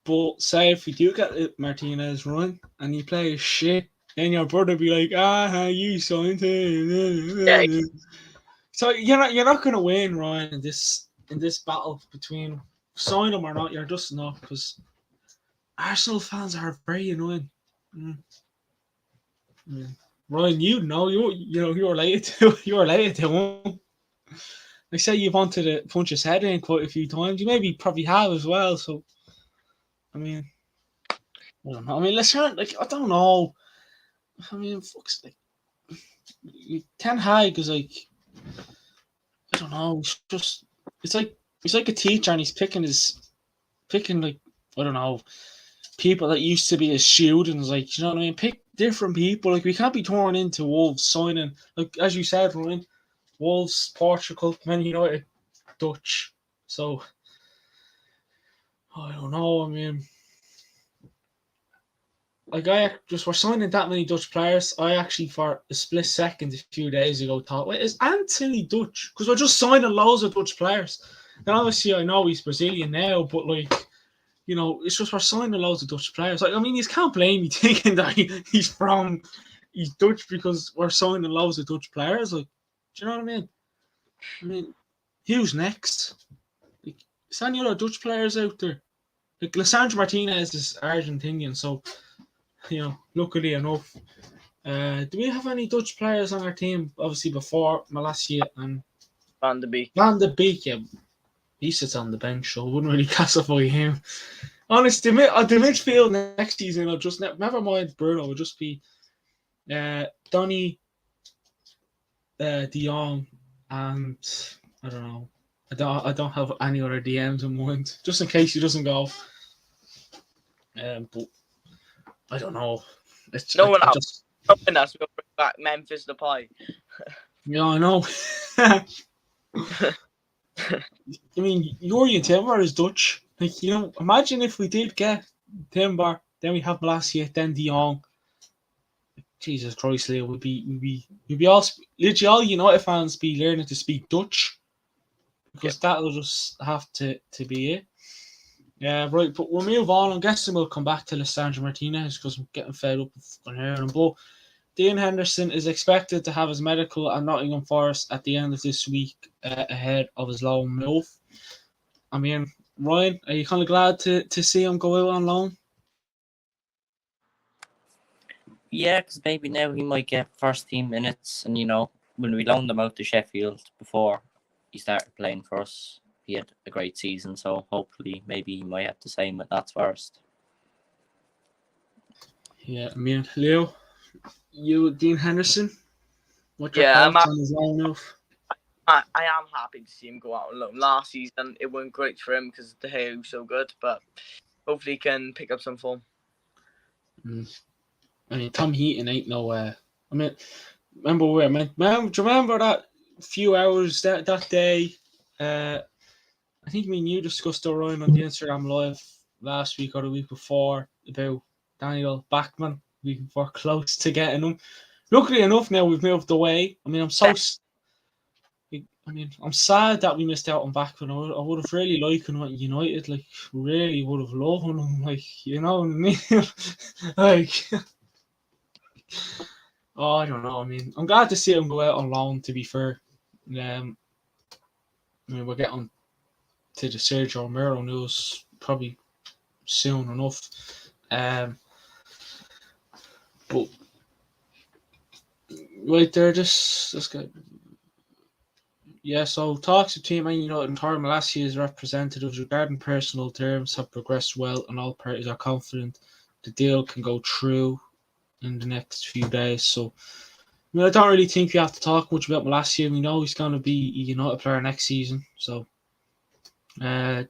But say if we do get Martinez run and he plays shit, then your brother be like, you signed him. Yeah. So you're not gonna win, Ryan, in this battle between sign him or not. You're just not, because Arsenal fans are very annoying. Ryan, you were related to him. They say you wanted to punch his head in quite a few times. You probably have as well. So, I mean, I don't know. I mean, I don't know. I mean, fuck's like, Ten Hag is like, I don't know. It's like a teacher and he's picking like, I don't know, people that used to be his students. Like, you know what I mean? Pick different people. Like, we can't be torn into Wolves signing, like as you said, Ryan. Wolves, Portugal, Man United, Dutch. So I don't know. I mean, like we're signing that many Dutch players. I actually, for a split second a few days ago, thought, wait, is Anthony Dutch? Because we're just signing loads of Dutch players. And obviously, I know he's Brazilian now, but like, it's just we're signing loads of Dutch players. Like, I mean, you can't blame me thinking that he's Dutch because we're signing loads of Dutch players. Like, do you know what I mean? I mean, who's next? Like, is there any other Dutch players out there? Like, Lissandro Martinez is Argentinian, so, luckily enough. Do we have any Dutch players on our team? Obviously, before Malacia and Van de Beek. Van de Beek, yeah, he sits on the bench, so I wouldn't really classify him. Honestly, the midfield next season, I'll just never mind Bruno. It'll just be Donny, De Jong, and I don't know. I don't have any other DMs in mind, just in case he doesn't go. But I don't know. It's No one else. just, No one else will bring back Memphis Depay. yeah, I know. I mean, Jurgen Timber is Dutch. Like, imagine if we did get Timber, then we have Malacia, then De Jong. Jesus Christ, Leo, we'd be all literally all United fans be learning to speak Dutch, because that'll just have to be it. Yeah, right. But we'll move on. I'm guessing we'll come back to Lissandro Martinez because I'm getting fed up with hearing him. But Dean Henderson is expected to have his medical at Nottingham Forest at the end of this week, ahead of his loan move. I mean, Ryan, are you kind of glad to see him go out on loan? Yeah, because maybe now he might get first team minutes, and when we loaned him out to Sheffield before he started playing for us, he had a great season. So hopefully, maybe he might have the same with Notts Forest. Yeah, I mean, Leo, Dean Henderson, what's your Yeah, thoughts on his loan move? I am happy to see him go out on loan. Last season, it wasn't great for him because the hair was so good, but hopefully he can pick up some form. I mean, Tom Heaton ain't no. I mean, remember where? Do you remember that few hours that day? I think me and you discussed it, Ryan, on the Instagram live last week or the week before about Daniel Bachman. We were close to getting him. Luckily enough, now we've moved away. I mean, I'm sad that we missed out on Bachman. I would have really liked him at United. Like, really would have loved him. Like, you know what I mean? Like, oh, I don't know. I mean, I'm glad to see him go out on loan. To be fair, I mean, we're getting to the Sergio Romero news probably soon enough. But right there, this guy. Yeah, so talks between Man United and Torre Malassia's representatives regarding personal terms have progressed well, and all parties are confident the deal can go through in the next few days. So, I mean, I don't really think we have to talk much about Malassia. We know he's going to be a United player next season. So,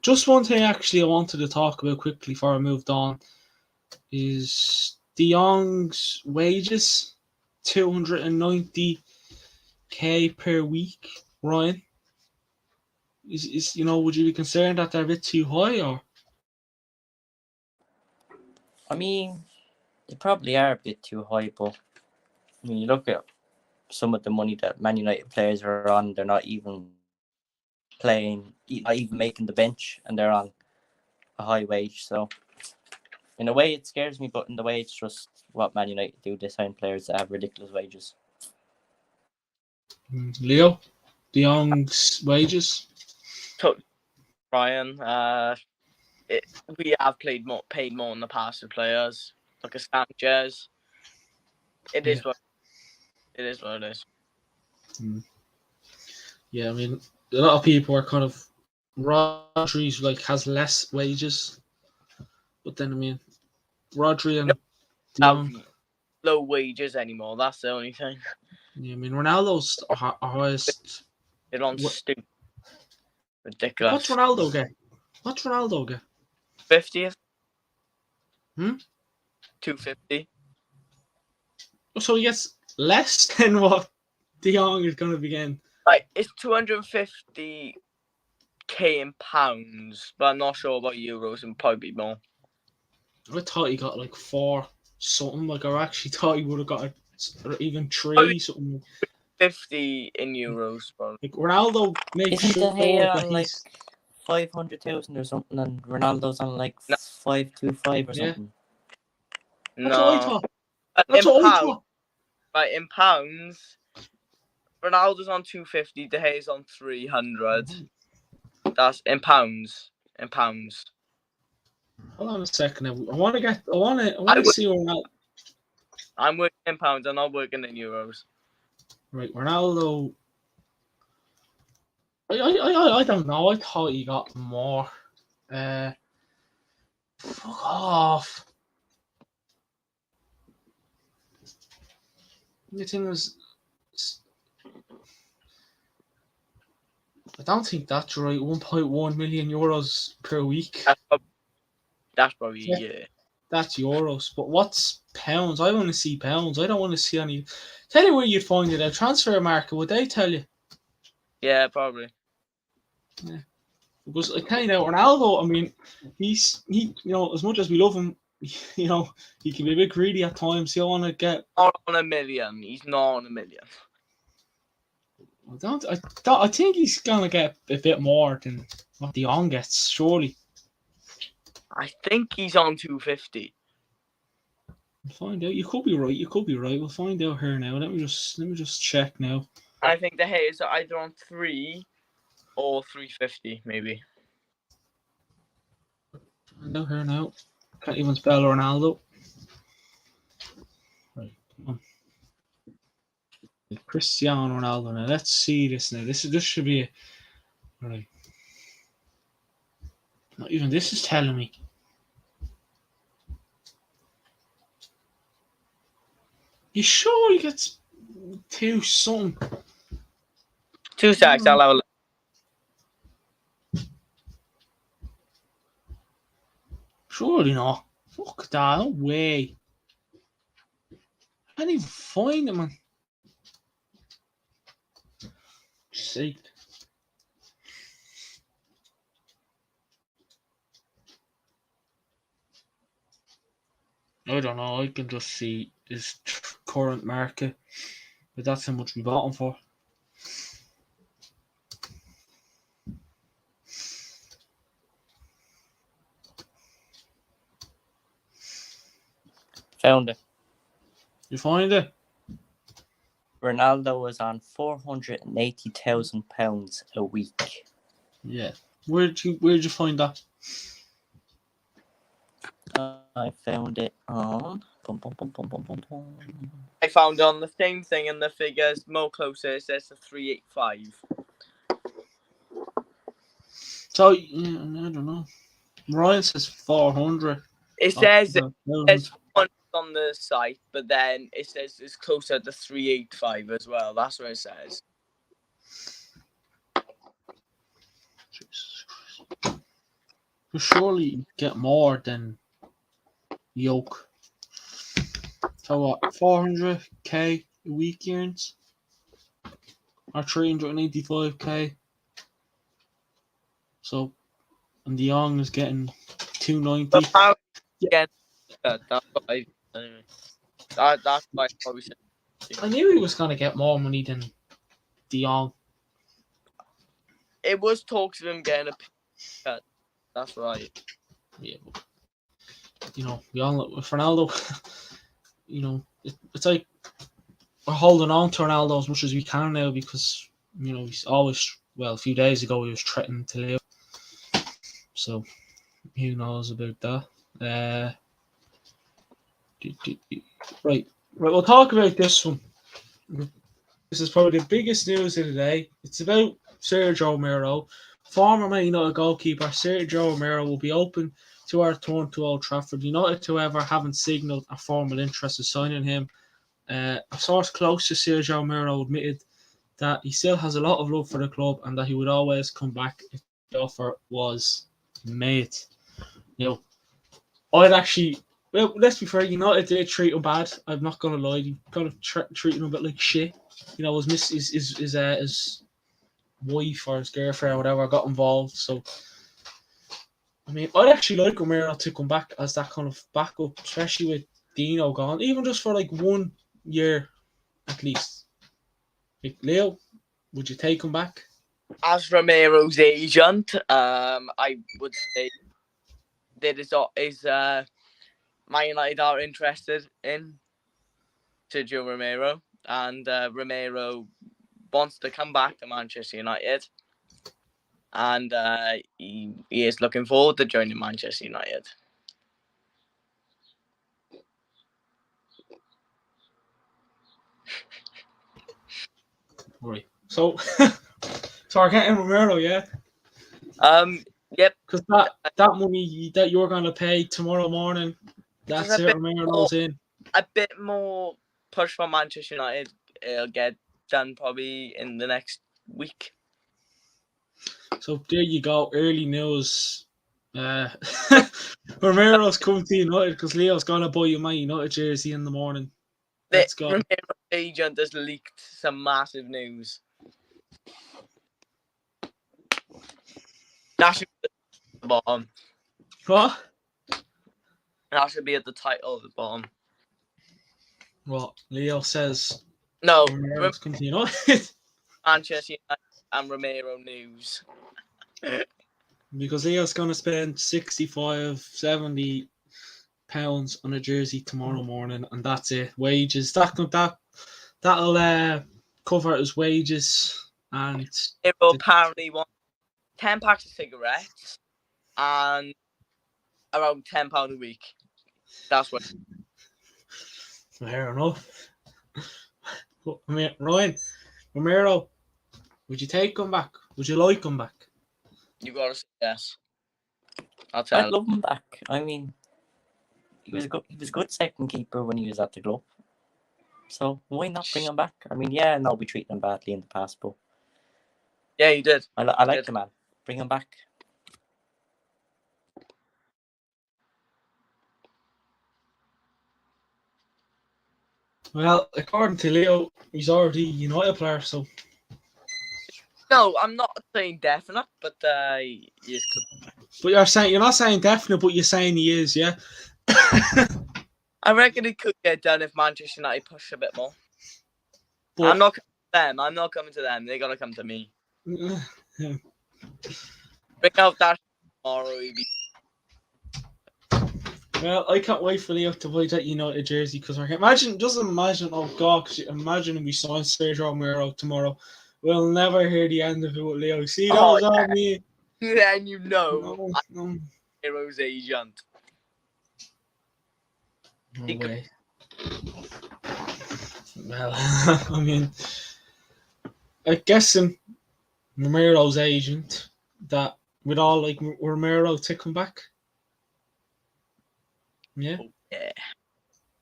just one thing actually I wanted to talk about quickly before I moved on is De Jong's wages, 290k per week. Ryan, is would you be concerned that they're a bit too high, or? I mean, they probably are a bit too high, but I mean, you look at some of the money that Man United players are on, they're not even playing, not even making the bench, and they're on a high wage. So, in a way, it scares me, but in the way, it's just what Man United do. They sign players that have ridiculous wages. Leo, De Jong's wages? Ryan, we have paid more in the past with players like a Sanchez. It is what it is. Yeah, I mean, a lot of people are kind of Rodri's like has less wages, but then I mean, Rodri and De Have Jong. low wages anymore. That's the only thing. Yeah, I mean, Ronaldo's highest. They're on stupid, ridiculous. What's Ronaldo get? 50th. 250. 250. So he gets less than what De Jong is going to be getting. Right, it's 250k in pounds, but I'm not sure about euros. And probably more. I thought he got like 4 something. Like I actually thought he would have got even 3 something. 50 in euros, bro. Like Ronaldo makes Isn't sure De Gea that on like 500,000 or something, and Ronaldo's on like 525 or something? That's what I No. thought. In pounds, right? In pounds, Ronaldo's on 250. De Gea's on 300. That's in pounds. In pounds. Hold on a second. I want to see Ronaldo. I'm working in pounds. I'm not working in euros. Right, Ronaldo. I don't know. I thought he got more. Fuck off. The thing is, I don't think that's right. 1.1 million euros per week. That's probably yeah. That's euros. But what's pounds? I want to see pounds. I don't want to see any. Tell you where you'd find it. A transfer market. Would they tell you? Yeah, probably. Yeah. Because I tell you now, Ronaldo. I mean, he as much as we love him, he can be a bit greedy at times. He'll want to get. Not on a million. He's not on a million. I think he's gonna get a bit more than what De Jong gets. Surely. I think he's on 250. We'll find out. You could be right. We'll find out here now. Let me just check now. I think the Gea's are either on 3 or 350, maybe. Find out here now. Can't even spell Ronaldo. Right, come on. Cristiano Ronaldo. Now let's see this. Now this should be right. Not even this is telling me. You sure he gets 2 something? 2 seconds. I'll have a look. Surely not. Fuck that. No way. Can't even find it, man. See. I don't know. I can just see his current market, but that's how much we bought him for. Found it. You find it? Ronaldo was on £480,000 a week. Yeah. Where'd you find that? I found it on. I found on the same thing, and the figures more closer. It says the 385. So yeah, I don't know. Ryan says 400. It says Thousand. one on the site, but then it says it's closer to 385 as well. That's what it says. Jesus Christ. You surely get more than Yoke. So what? 400k a week earns, or 385k. So, and the Young is getting 290. But how again? That's what I. Anyway, that's why I probably said. I knew he was gonna get more money than De Jong. It was talks of him getting a pay cut. That's right. Yeah, but, we all with Ronaldo. It's like we're holding on to Ronaldo as much as we can now because he's always a few days ago he was threatening to leave. So who knows about that? Right. We'll talk about this one. This is probably the biggest news of the day. It's about Sergio Romero, former Man United goalkeeper. Sergio Romero will be open to our return to Old Trafford. United, however, haven't signalled a formal interest in signing him. A source close to Sergio Romero admitted that he still has a lot of love for the club and that he would always come back if the offer was made. I'd actually. Well, let's be fair. United did treat him bad. I'm not gonna lie. They kind of treated him a bit like shit. His wife or his girlfriend or whatever got involved. So, I mean, I'd actually like Romero to come back as that kind of backup, especially with Dino gone, even just for like 1 year at least. Like, Leo, would you take him back? As Romero's agent, I would say that is Man United are interested in Sergio Romero, and Romero wants to come back to Manchester United, and he is looking forward to joining Manchester United. Right. So, so we're getting Romero, yeah? Yep. Because that money that you're going to pay tomorrow morning, that's it, Romero's in. A bit more push for Manchester United. It'll get done probably in the next week. So there you go, early news. Romero's coming to United because Leo's going to buy you my United jersey in the morning. Let's go. Romero's agent has leaked some massive news. That should be at the bottom. What? That should be at the title at the bottom. Well, Leo says No, Romero's coming to United. Manchester United and Romero news. Because Leo's going to spend 65, 70 pounds on a jersey tomorrow morning, and that's it. Wages. That'll cover his wages, and It will apparently want 10 packs of cigarettes and around £10 a week. That's what. fair enough. I mean, Ryan, Romero, would you take him back? Would you like him back? You gotta say yes. I'll tell I'd you. love him back. I mean, he was a good second keeper when he was at the club. So why not bring him back? I mean, yeah, no, we treated him badly in the past, but Yeah, you did. I like the man. Bring him back. Well, according to Leo, he's already a United player, so. No, I'm not saying definite, but he is. But you're not saying definite, but you're saying he is, yeah. I reckon it could get done if Manchester United push a bit more. But I'm not coming to them. I'm not coming to them. They're gonna come to me. yeah. Bring out that tomorrow. Well, I can't wait for Leo to buy that United jersey because I can imagine. Just imagine, oh God, cause imagine if we sign Sergio Romero tomorrow. We'll never hear the end of it with Leo. See, that was all me. Then you know, No, I'm Hero's agent. no He could- way. Well, I mean, I guessing Romero's agent that with all like Romero to come back. Yeah. Oh, yeah.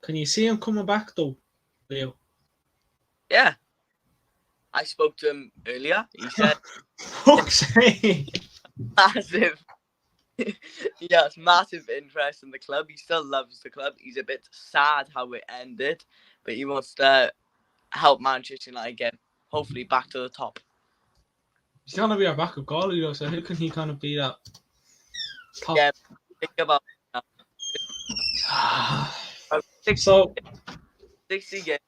Can you see him coming back though, Leo? Yeah. I spoke to him earlier. He said Fuck's sake. massive. He has massive interest in the club. He still loves the club. He's a bit sad how it ended, but he wants to help Manchester United get hopefully back to the top. He's gonna be our backup goalie though, so how can he kind of be that top? Yeah, think about So 60 games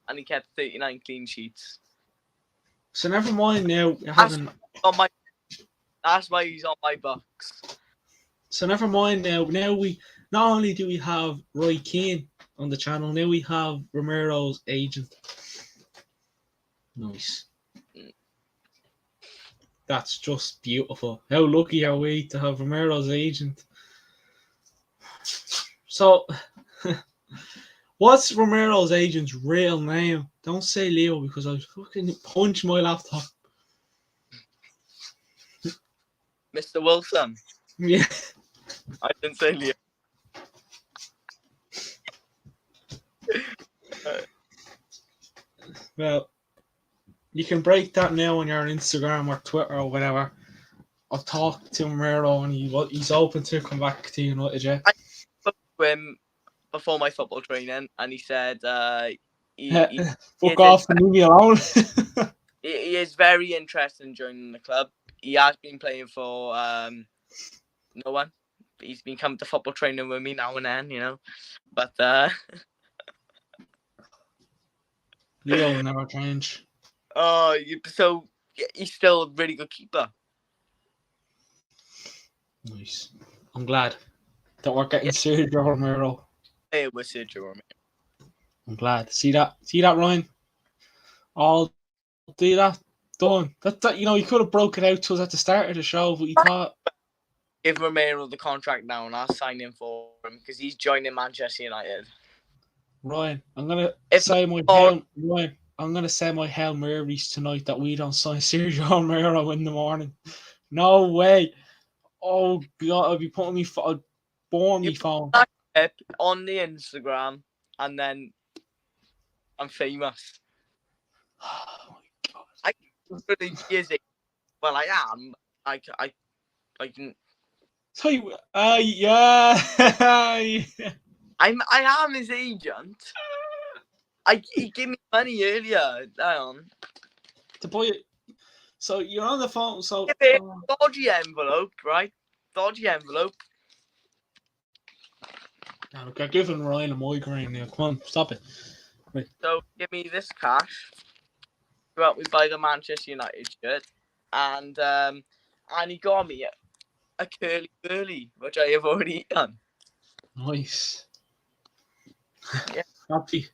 and he kept 39 clean sheets. never mind now. You're having. That's why he's on my books. So never mind now. Now we not only do we have Roy Keane on the channel, now we have Romero's agent. Nice. That's just beautiful. How lucky are we to have Romero's agent? So, what's Romero's agent's real name? Don't say Leo because I'll fucking punch my laptop. Mr. Wilson. Yeah. I didn't say Leo. Well, you can break that now on your Instagram or Twitter or whatever. I've talked to Romero and he's open to come back to United. Yeah. I spoke to him before my football training and he said fuck off and leave me alone. he is very interested in joining the club. He has been playing for no one. He's been coming to football training with me now and then, But Leo will never change. So he's still a really good keeper. Nice. I'm glad that we're getting Sergio Romero. Hey, with Sergio Romero. I'm glad. See that, Ryan? I'll do that. Done. That you could have broken out to us at the start of the show, but you thought. Give Romero the contract now and I'll sign him for him because he's joining Manchester United. Ryan, I'm gonna say my Hail Marys tonight that we don't sign Sergio Romero in the morning. No way. Oh God, I'll be putting me born me phone on the Instagram and then I'm famous. Oh my God. I really is it. Well, I am. I can. Tell you, yeah. I am his agent. He gave me money earlier. Hang on. To buy it. So you're on the phone. So dodgy envelope, right? Dodgy envelope. Look, I'm giving Ryan a migraine now. Come on, stop it. Right. So give me this cash. Go out, we buy the Manchester United shirt, and he got me a curly burly, which I have already done. Nice. Yeah. Happy.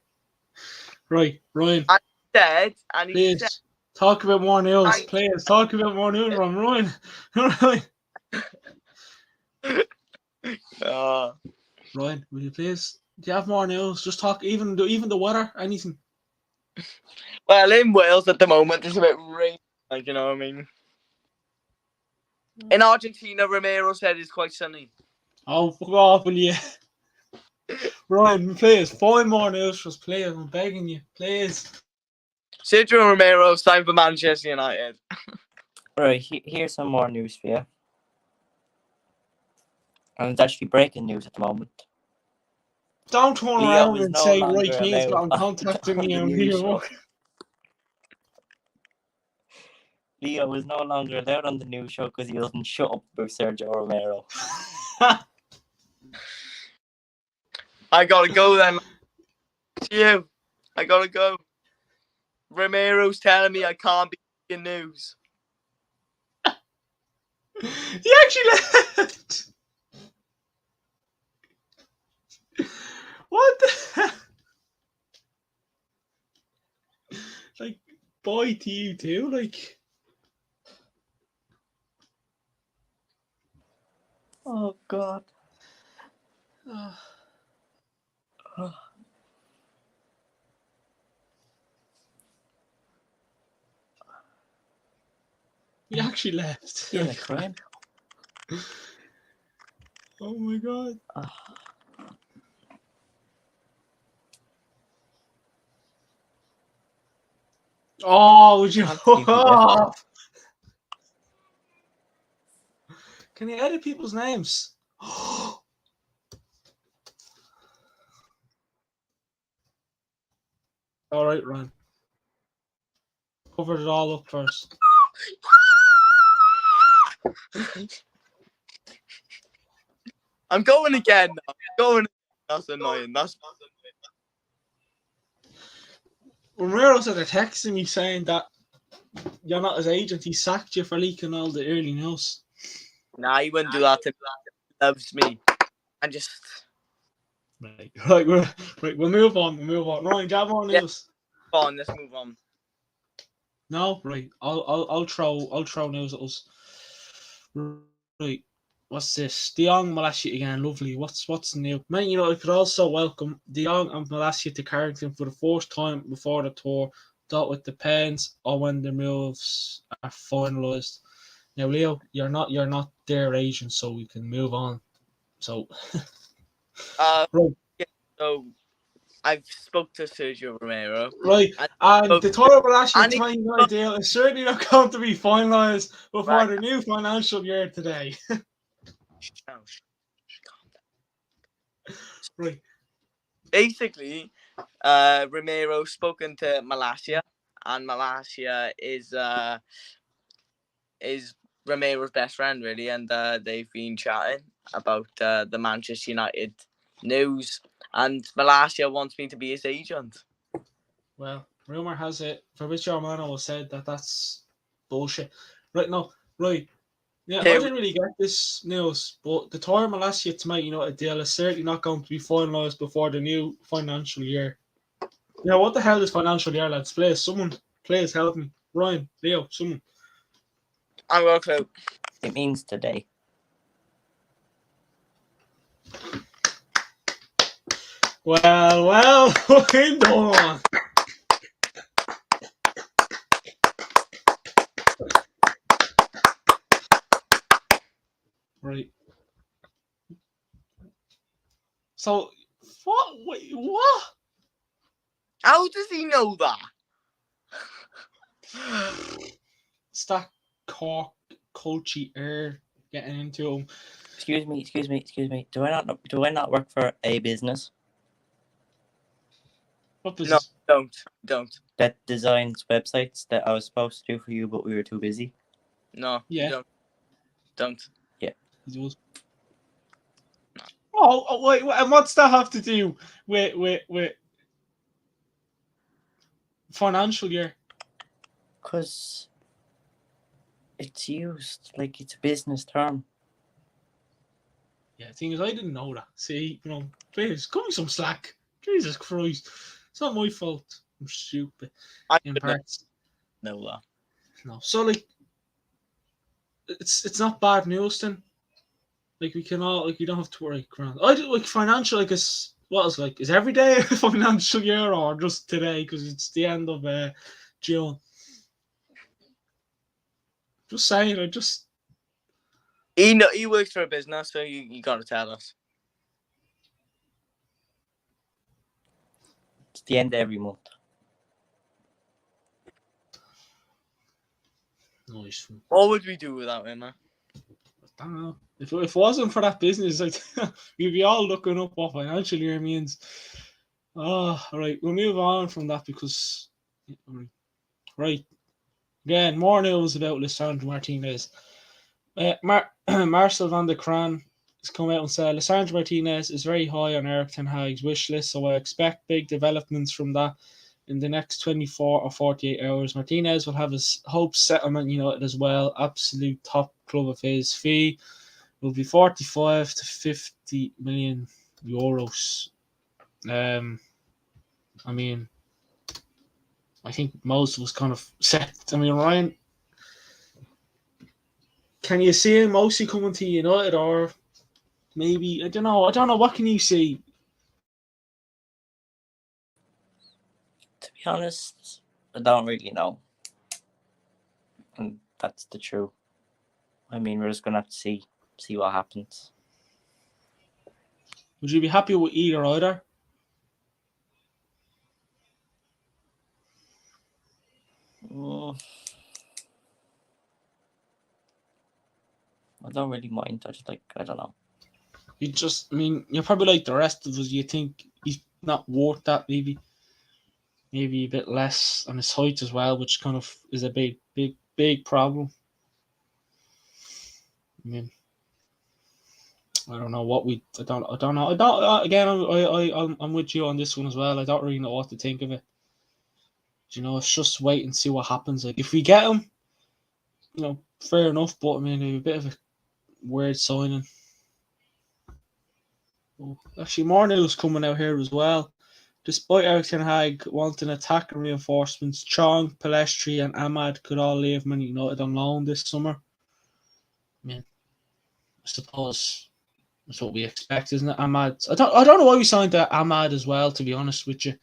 Right, Ryan. And he said, talk about more news. Please talk about more news, Ryan. Ryan, will you please? Do you have more news? Just talk, even the weather, anything. Well, in Wales at the moment, it's a bit rainy, you know what I mean? In Argentina, Romero said it's quite sunny. Oh, fuck off, will you? Ryan, please, find more news for us, please. I'm begging you, please. Sergio Romero signed for Manchester United. Right, here's some more news for you. And it's actually breaking news at the moment. Don't turn Leo around is and no say, longer right, Kane's got in allowed contact with on me the and news Leo. show. Leo is no longer allowed on the news show because he doesn't shut up about Sergio Romero. I gotta go then. See you. I gotta go. Romero's telling me I can't be in news. He actually left. What the hell? Like, boy to you too, like. Oh, God. He actually left. Yeah, like crying. Oh my god. Oh, would you? Can't believe he left. Can you edit people's names? All right, Ryan. Covered it all up first. I'm going again. I'm going. That's annoying. That's Romero said they're texting me saying that you're not his agent. He sacked you for leaking all the early news. nah. He wouldn't do that to me. He loves me. And just Right, we'll move on. Ryan, do you have more Yeah. news? go on. Let's move on. No, right. I'll throw news at us. Right. What's this? De Jong, Malacia again. Lovely. What's new? Man United could also welcome De Jong and Malacia to Carrington for the first time before the tour. That it depends on when the moves are finalised. Now, Leo, you're not their agent, so we can move on. So, right. Yeah, so I've spoke to Sergio Romero. Right, And and the tour of Malacia and he, to Man United deal is certainly not going to be finalised before Right. the new financial year today. Right. Basically, Romero spoken to Malacia, and Malacia is Romero's best friend, really, and they've been chatting about the Manchester United news, and Malacia wants me to be his agent. Well, rumour has it, Fabrizio Romano has said that that's bullshit. Right, no, right. Yeah, I Here didn't really get this news, but the tour of Malacia to make a deal is certainly not going to be finalised before the new financial year. Now, what the hell is financial year, lads? Please help me. Ryan, Leo, someone. I'm got a clue. It means today. Well, fucking go on. Right. So, what? Wait, what? How does he know that? It's that Cork coachy air getting into him. Excuse me. Do I not work for a business What No, business? don't. that designs websites that I was supposed to do for you, but we were too busy? No, Yeah. don't. He does. Oh, wait, and what's that have to do with financial year? Because it's used like it's a business term. Yeah, the thing is, I didn't know that. See, please, cut me some slack. Jesus Christ. It's not my fault. I'm stupid I in didn't parts. know that. No. So, like, it's not bad news then. Like, we can all, like, you don't have to worry. Grand. I do, like, financial, like, is every day a financial year or just today? Because it's the end of June. Just saying, He works for a business, so you gotta tell us. It's the end of every month. Nice. What would we do without him, man? don't know. If it wasn't for that business, like we'd be all looking up what financial year means. Oh, all right. We'll move on from that because, right. Again, more news about Lisandro Martinez. Marcel van der Kraan has come out and said Lisandro Martinez is very high on Eric Ten Hag's wish list, so I expect big developments from that in the next 24 or 48 hours. Martinez will have his hopes set on Man United as well. Absolute top club of his. Fee will be 45 to 50 million euros. I mean, I think most of us kind of set. I mean, Ryan, can you see him mostly coming to United, or maybe I don't know. I don't know. What can you see? To be honest, I don't really know. And that's the truth. I mean, we're just gonna have to see what happens. Would you be happy with either? I don't really mind. I don't know. I mean, you're probably like the rest of us. You think he's not worth that, maybe a bit less on his height as well, which kind of is a big problem. I mean, I don't know what I don't know. Again, I'm with you on this one as well. I don't really know what to think of it. It's just wait and see what happens. Like, if we get him, fair enough. But I mean, a bit of a weird signing. Oh, actually, more news coming out here as well. Despite Eric Ten Hag wanting attack and reinforcements, Jong, Palestri, and Ahmad could all leave Man United on loan this summer. I mean, I suppose that's what we expect, isn't it? Ahmad. I don't know why we signed that Ahmad as well. To be honest with you,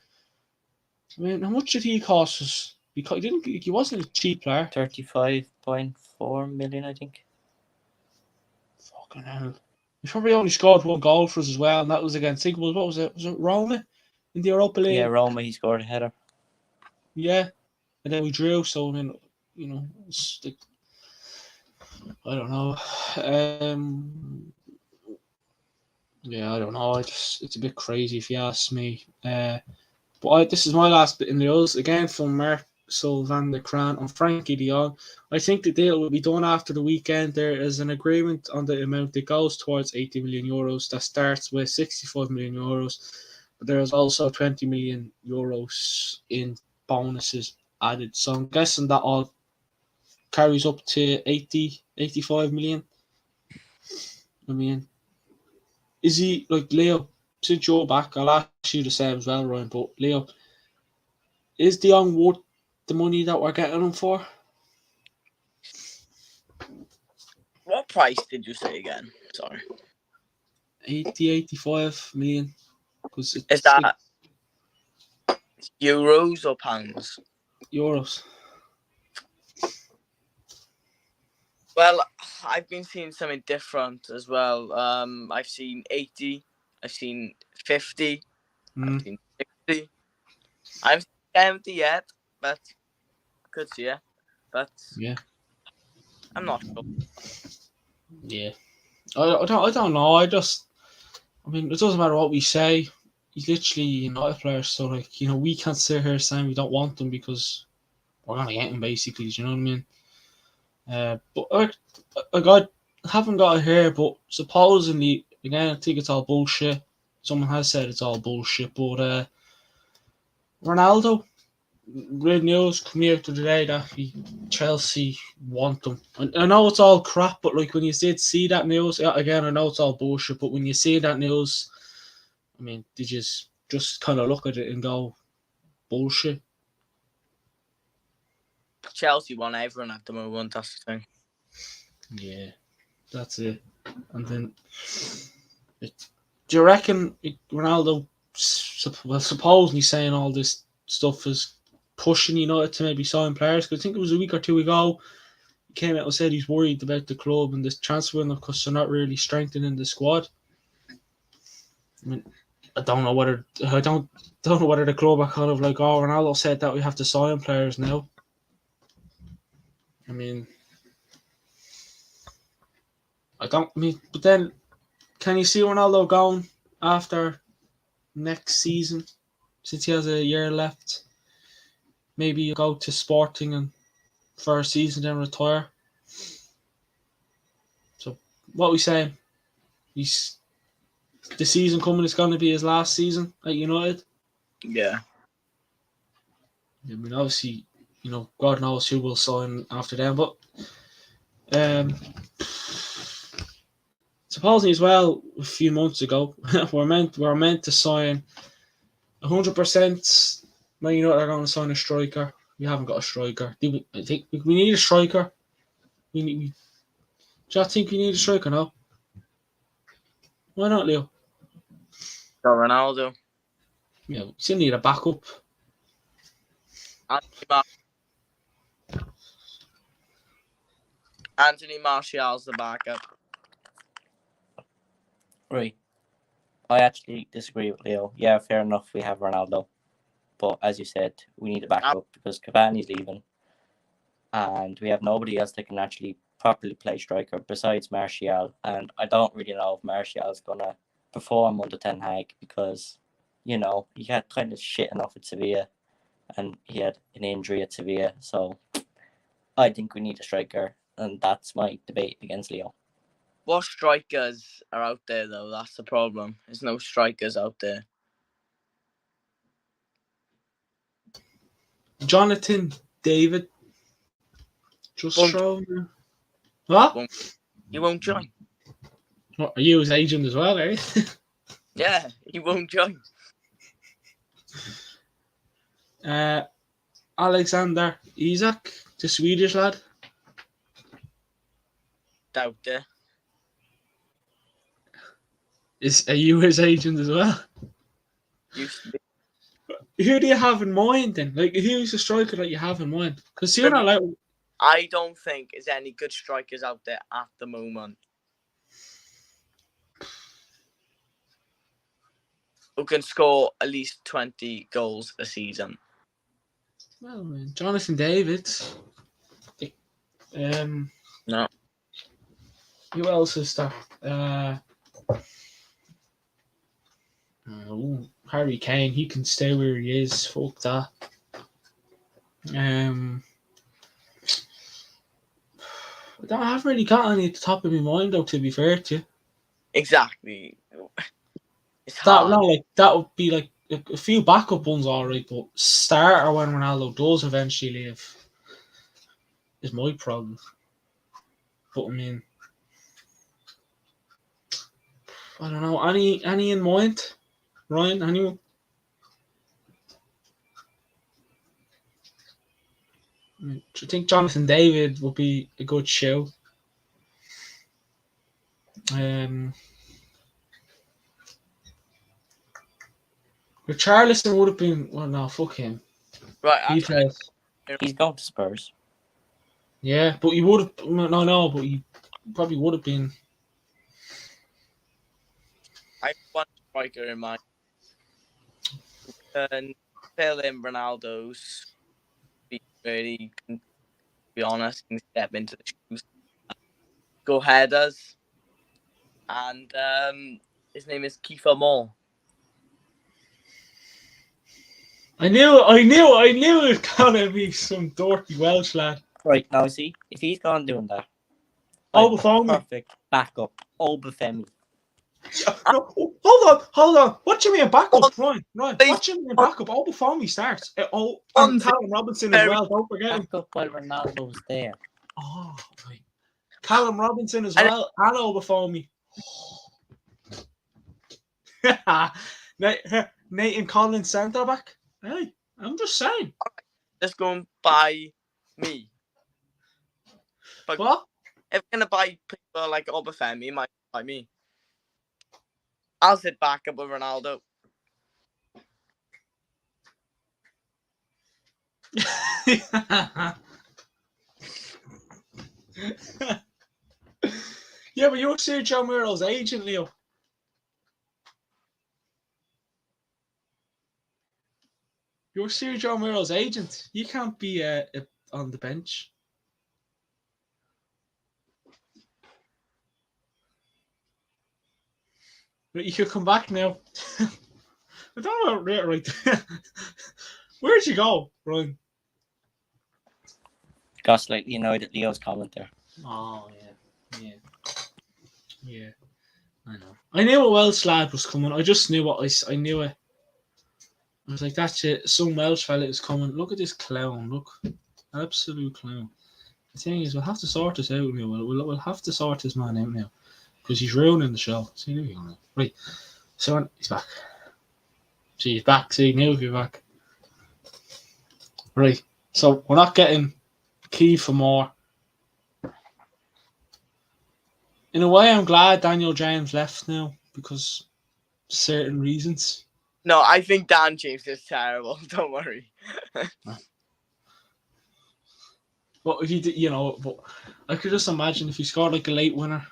I mean, how much did he cost us? Because he wasn't a cheap player. 35.4 million, I think. Fucking hell. He probably only scored one goal for us as well, and that was against, what was it? Was it Roma in the Europa League? Yeah, Roma, he scored a header. Yeah, and then we drew, so I mean, it's like, I don't know. Yeah, I don't know. It's a bit crazy if you ask me. But this is my last bit in news, again from Marcel van der Kraan on Frankie de Jong. I think the deal will be done after the weekend. There is an agreement on the amount that goes towards 80 million euros. That starts with 65 million euros. But there is also 20 million euros in bonuses added. So I'm guessing that all carries up to 85 million. I mean, is he, like, Leo, since you're back, I'll ask you the same as well, Ryan, but Leo, is De Jong worth the money that we're getting him for? What price did you say again? Sorry. 85 million. Is that euros or pounds? Euros. Well, I've been seeing something different as well. I've seen 80, I've seen 50, I've seen 60. I haven't seen 70 yet, but I could see it. But yeah, I'm not sure. Yeah, I don't know. I mean, it doesn't matter what we say. He's literally a United player, so like, we can't sit here saying we don't want him because we're gonna get him basically. Do you know what I mean? But I haven't got it here, but supposedly, again, I think it's all bullshit. Someone has said it's all bullshit, but Ronaldo, great news coming out today that Chelsea want him. I know it's all crap, but like when you did see that news, again, I know it's all bullshit, but when you see that news, I mean, did you just kind of look at it and go, bullshit? Chelsea want everyone at the moment, that's the thing. Yeah, that's it. And then, do you reckon Ronaldo, supposedly saying all this stuff, is pushing United to maybe sign players? Because I think it was a week or two ago, he came out and said he's worried about the club and this transfer window because they're not really strengthening the squad. I mean, I don't know whether the club are kind of like, oh, Ronaldo said that we have to sign players now. I mean, I don't mean, but then can you see Ronaldo going after next season since he has a year left? Maybe you go to Sporting and for a season then retire. So what we saying? He's the season coming is going to be his last season at United. Yeah. I mean, obviously, God knows who will sign after them, but supposedly as well, a few months ago, we're meant to sign 100%. Man United are going to sign a striker. We haven't got a striker. I think we need a striker. Do you think we need a striker now? Why not, Leo? Got Ronaldo. Yeah, we still need a backup. Anthony Martial's the backup. Right. I actually disagree with Leo. Yeah, fair enough. We have Ronaldo, but as you said, we need a backup because Cavani's leaving, and we have nobody else that can actually properly play striker besides Martial. And I don't really know if Martial's gonna perform under Ten Hag because, he had kind of shit enough at Sevilla, and he had an injury at Sevilla. So I think we need a striker, and that's my debate against Leo. What strikers are out there though? That's the problem. There's no strikers out there. Jonathan David. Just Won't- throw. What? He won't join. What, are you his agent as well, eh? Yeah, he won't join. Alexander Isak, the Swedish lad. Doubt it. Are you his agent as well? Used to be. Who do you have in mind then? Like, who's the striker that you have in mind? Because you're not like. I don't think there's any good strikers out there at the moment who can score at least 20 goals a season. Well, Jonathan David. No. Who else is there? Harry Kane. He can stay where he is. Fuck that. I haven't really got any at the top of my mind, though. To be fair to you, Exactly. It's hard. that would be like a few backup ones, all right. But starter when Ronaldo does eventually leave is my problem. But I mean, I don't know. Any in mind, Ryan? Anyone? Do you think Jonathan David would be a good show? Richarlison would have been. Well, no, fuck him. Right. He's going to Spurs. Yeah, but he would have. No, but he probably would have been. I have one striker in mind. And fill in Ronaldo's feet really, to be honest, and step into the shoes. Go headers. And his name is Kiefer Moore. I knew it was gonna be some dirty Welsh lad. Right, now see, if he's gone doing that, Obafemi. perfect backup, Obafemi. No, hold on. What do you mean backup, Ryan? What do you mean backup? Obafemi starts. And Callum Robinson as well. Don't forget him. Backup while Ronaldo's there. Oh, right. Callum Robinson as well, and Obafemi. Nathan Collins centre back. Hey, I'm just saying. Just go and buy me. But what? If you're gonna buy people like Obafemi, you might buy me. I'll sit back up with Ronaldo. Yeah, but you're Sergio Romero's agent, Leo. You're Sergio Romero's agent. You can't be on the bench. Right, you could come back now. I don't know right. Where'd you go, Ryan? Got slightly annoyed at Leo's comment there. Oh yeah. I know. I knew a Welsh lad was coming. I just knew what I knew it. I was like, that's it. Some Welsh fella is coming. Look at this clown. Look, absolute clown. The thing is, we'll have to sort this out now. We'll have to sort this man out now because he's ruining the show. See, there we go now. Right, so he's back. See, he's back. See, now he's back. Right, so we're not getting key for more. In a way, I'm glad Daniel James left now because certain reasons. No, I think Dan James is terrible. Don't worry. But he did, but I could just imagine if he scored like a late winner.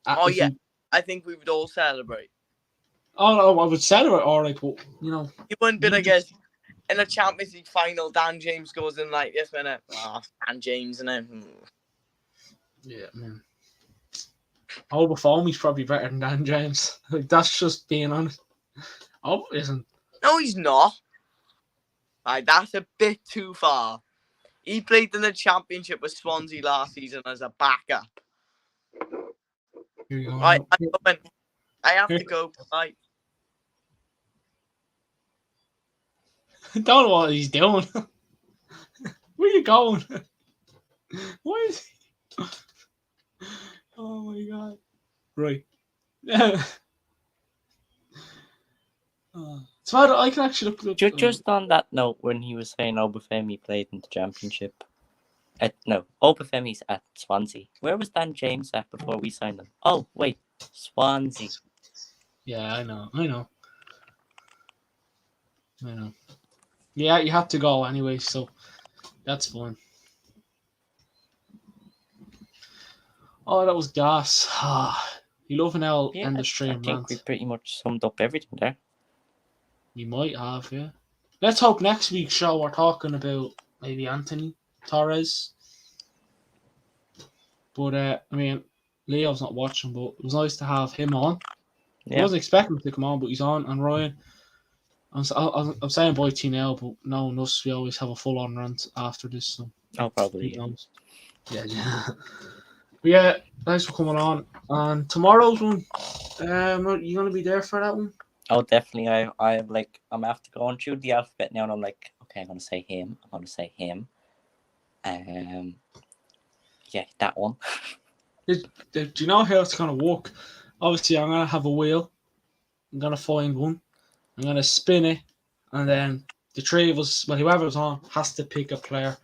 Oh yeah, I think we would all celebrate. Oh no, I would celebrate all right, but He wouldn't be like in a Champions League final. Dan James goes in like this minute. Oh, Dan James and then. Yeah, man. Obafemi's probably better than Dan James. Like that's just being honest. Oh, isn't. No, he's not. Like that's a bit too far. He played in the Championship with Swansea last season as a backup. Here you go. Right, I have to go. Right. I don't know what he's doing. Where are you going? Why is he? Oh my god. Right. So I can actually look at Just on that note, when he was saying Obafemi played in the Championship. Obafemi's at Swansea. Where was Dan James at before we signed him? Oh, wait. Swansea. Yeah, I know. Yeah, you have to go anyway, so that's fine. Oh, that was gas. You love an L in the stream, I think we pretty much summed up everything there. You might have, yeah. Let's hope next week's show we're talking about maybe Anthony Torres. But, I mean, Leo's not watching, but it was nice to have him on. Yeah. I wasn't expecting him to come on, but he's on. And Ryan, I'm saying bye to you now, but no, us, we always have a full-on rant after this. So Oh, probably. Yeah. But yeah, thanks for coming on. And tomorrow's one, you going to be there for that one? Oh, definitely. I'm after going through the alphabet now, and I'm like, okay, I'm going to say him. I'm going to say him. Yeah, that one. Do you know how it's going to work? Obviously, I'm going to have a wheel. I'm going to find one. I'm going to spin it. And then the three of us, well, whoever's on, has to pick a player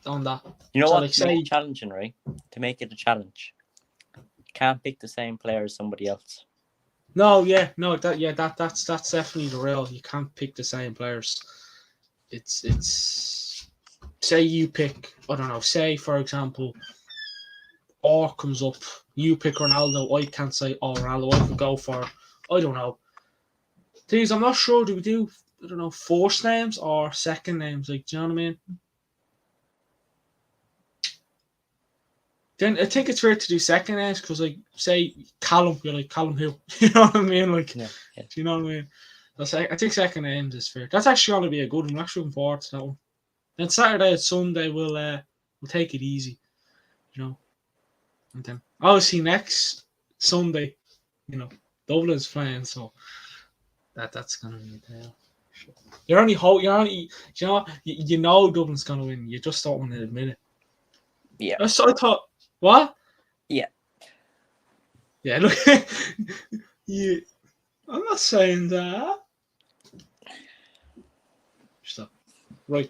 on that. You know so what? Like, to make it challenging, right? To make it a challenge. You can't pick the same player as somebody else. No, that's definitely the rule. You can't pick the same players. It's say you pick, I don't know, say for example, Or comes up, you pick Ronaldo, I can't say Ronaldo, I could go for, I don't know. Things I'm not sure, do we do, I don't know, first names or second names? Like, do you know what I mean? Then I think it's weird to do second names because, like, say Callum, you're like, Callum who? You know what I mean? Like, Yeah. Do you know what I mean? I think second names is fair. That's actually going to be a good one. I'm actually looking forward to that one. Then Saturday and Sunday we'll take it easy, you know. And then obviously next Sunday, Dublin's playing, so that's gonna be a tale. You know Dublin's gonna win. You just don't want to admit it. Yeah. So I thought, what? Yeah. Yeah. Look, I'm not saying that. Stop. Right.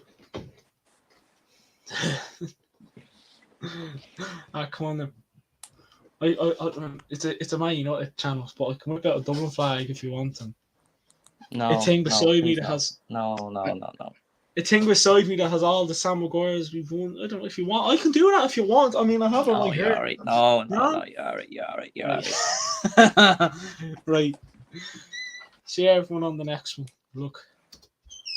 Come on then. It's a Man United channel, but I can whip out a Dublin flag if you want them. No. A thing beside me that no. has No. a thing beside me that has all the Sam Maguires we've won. I don't know if you want. I can do that if you want. I mean, I have it right here. Right. No, you're all right. Right. See everyone on the next one. Look.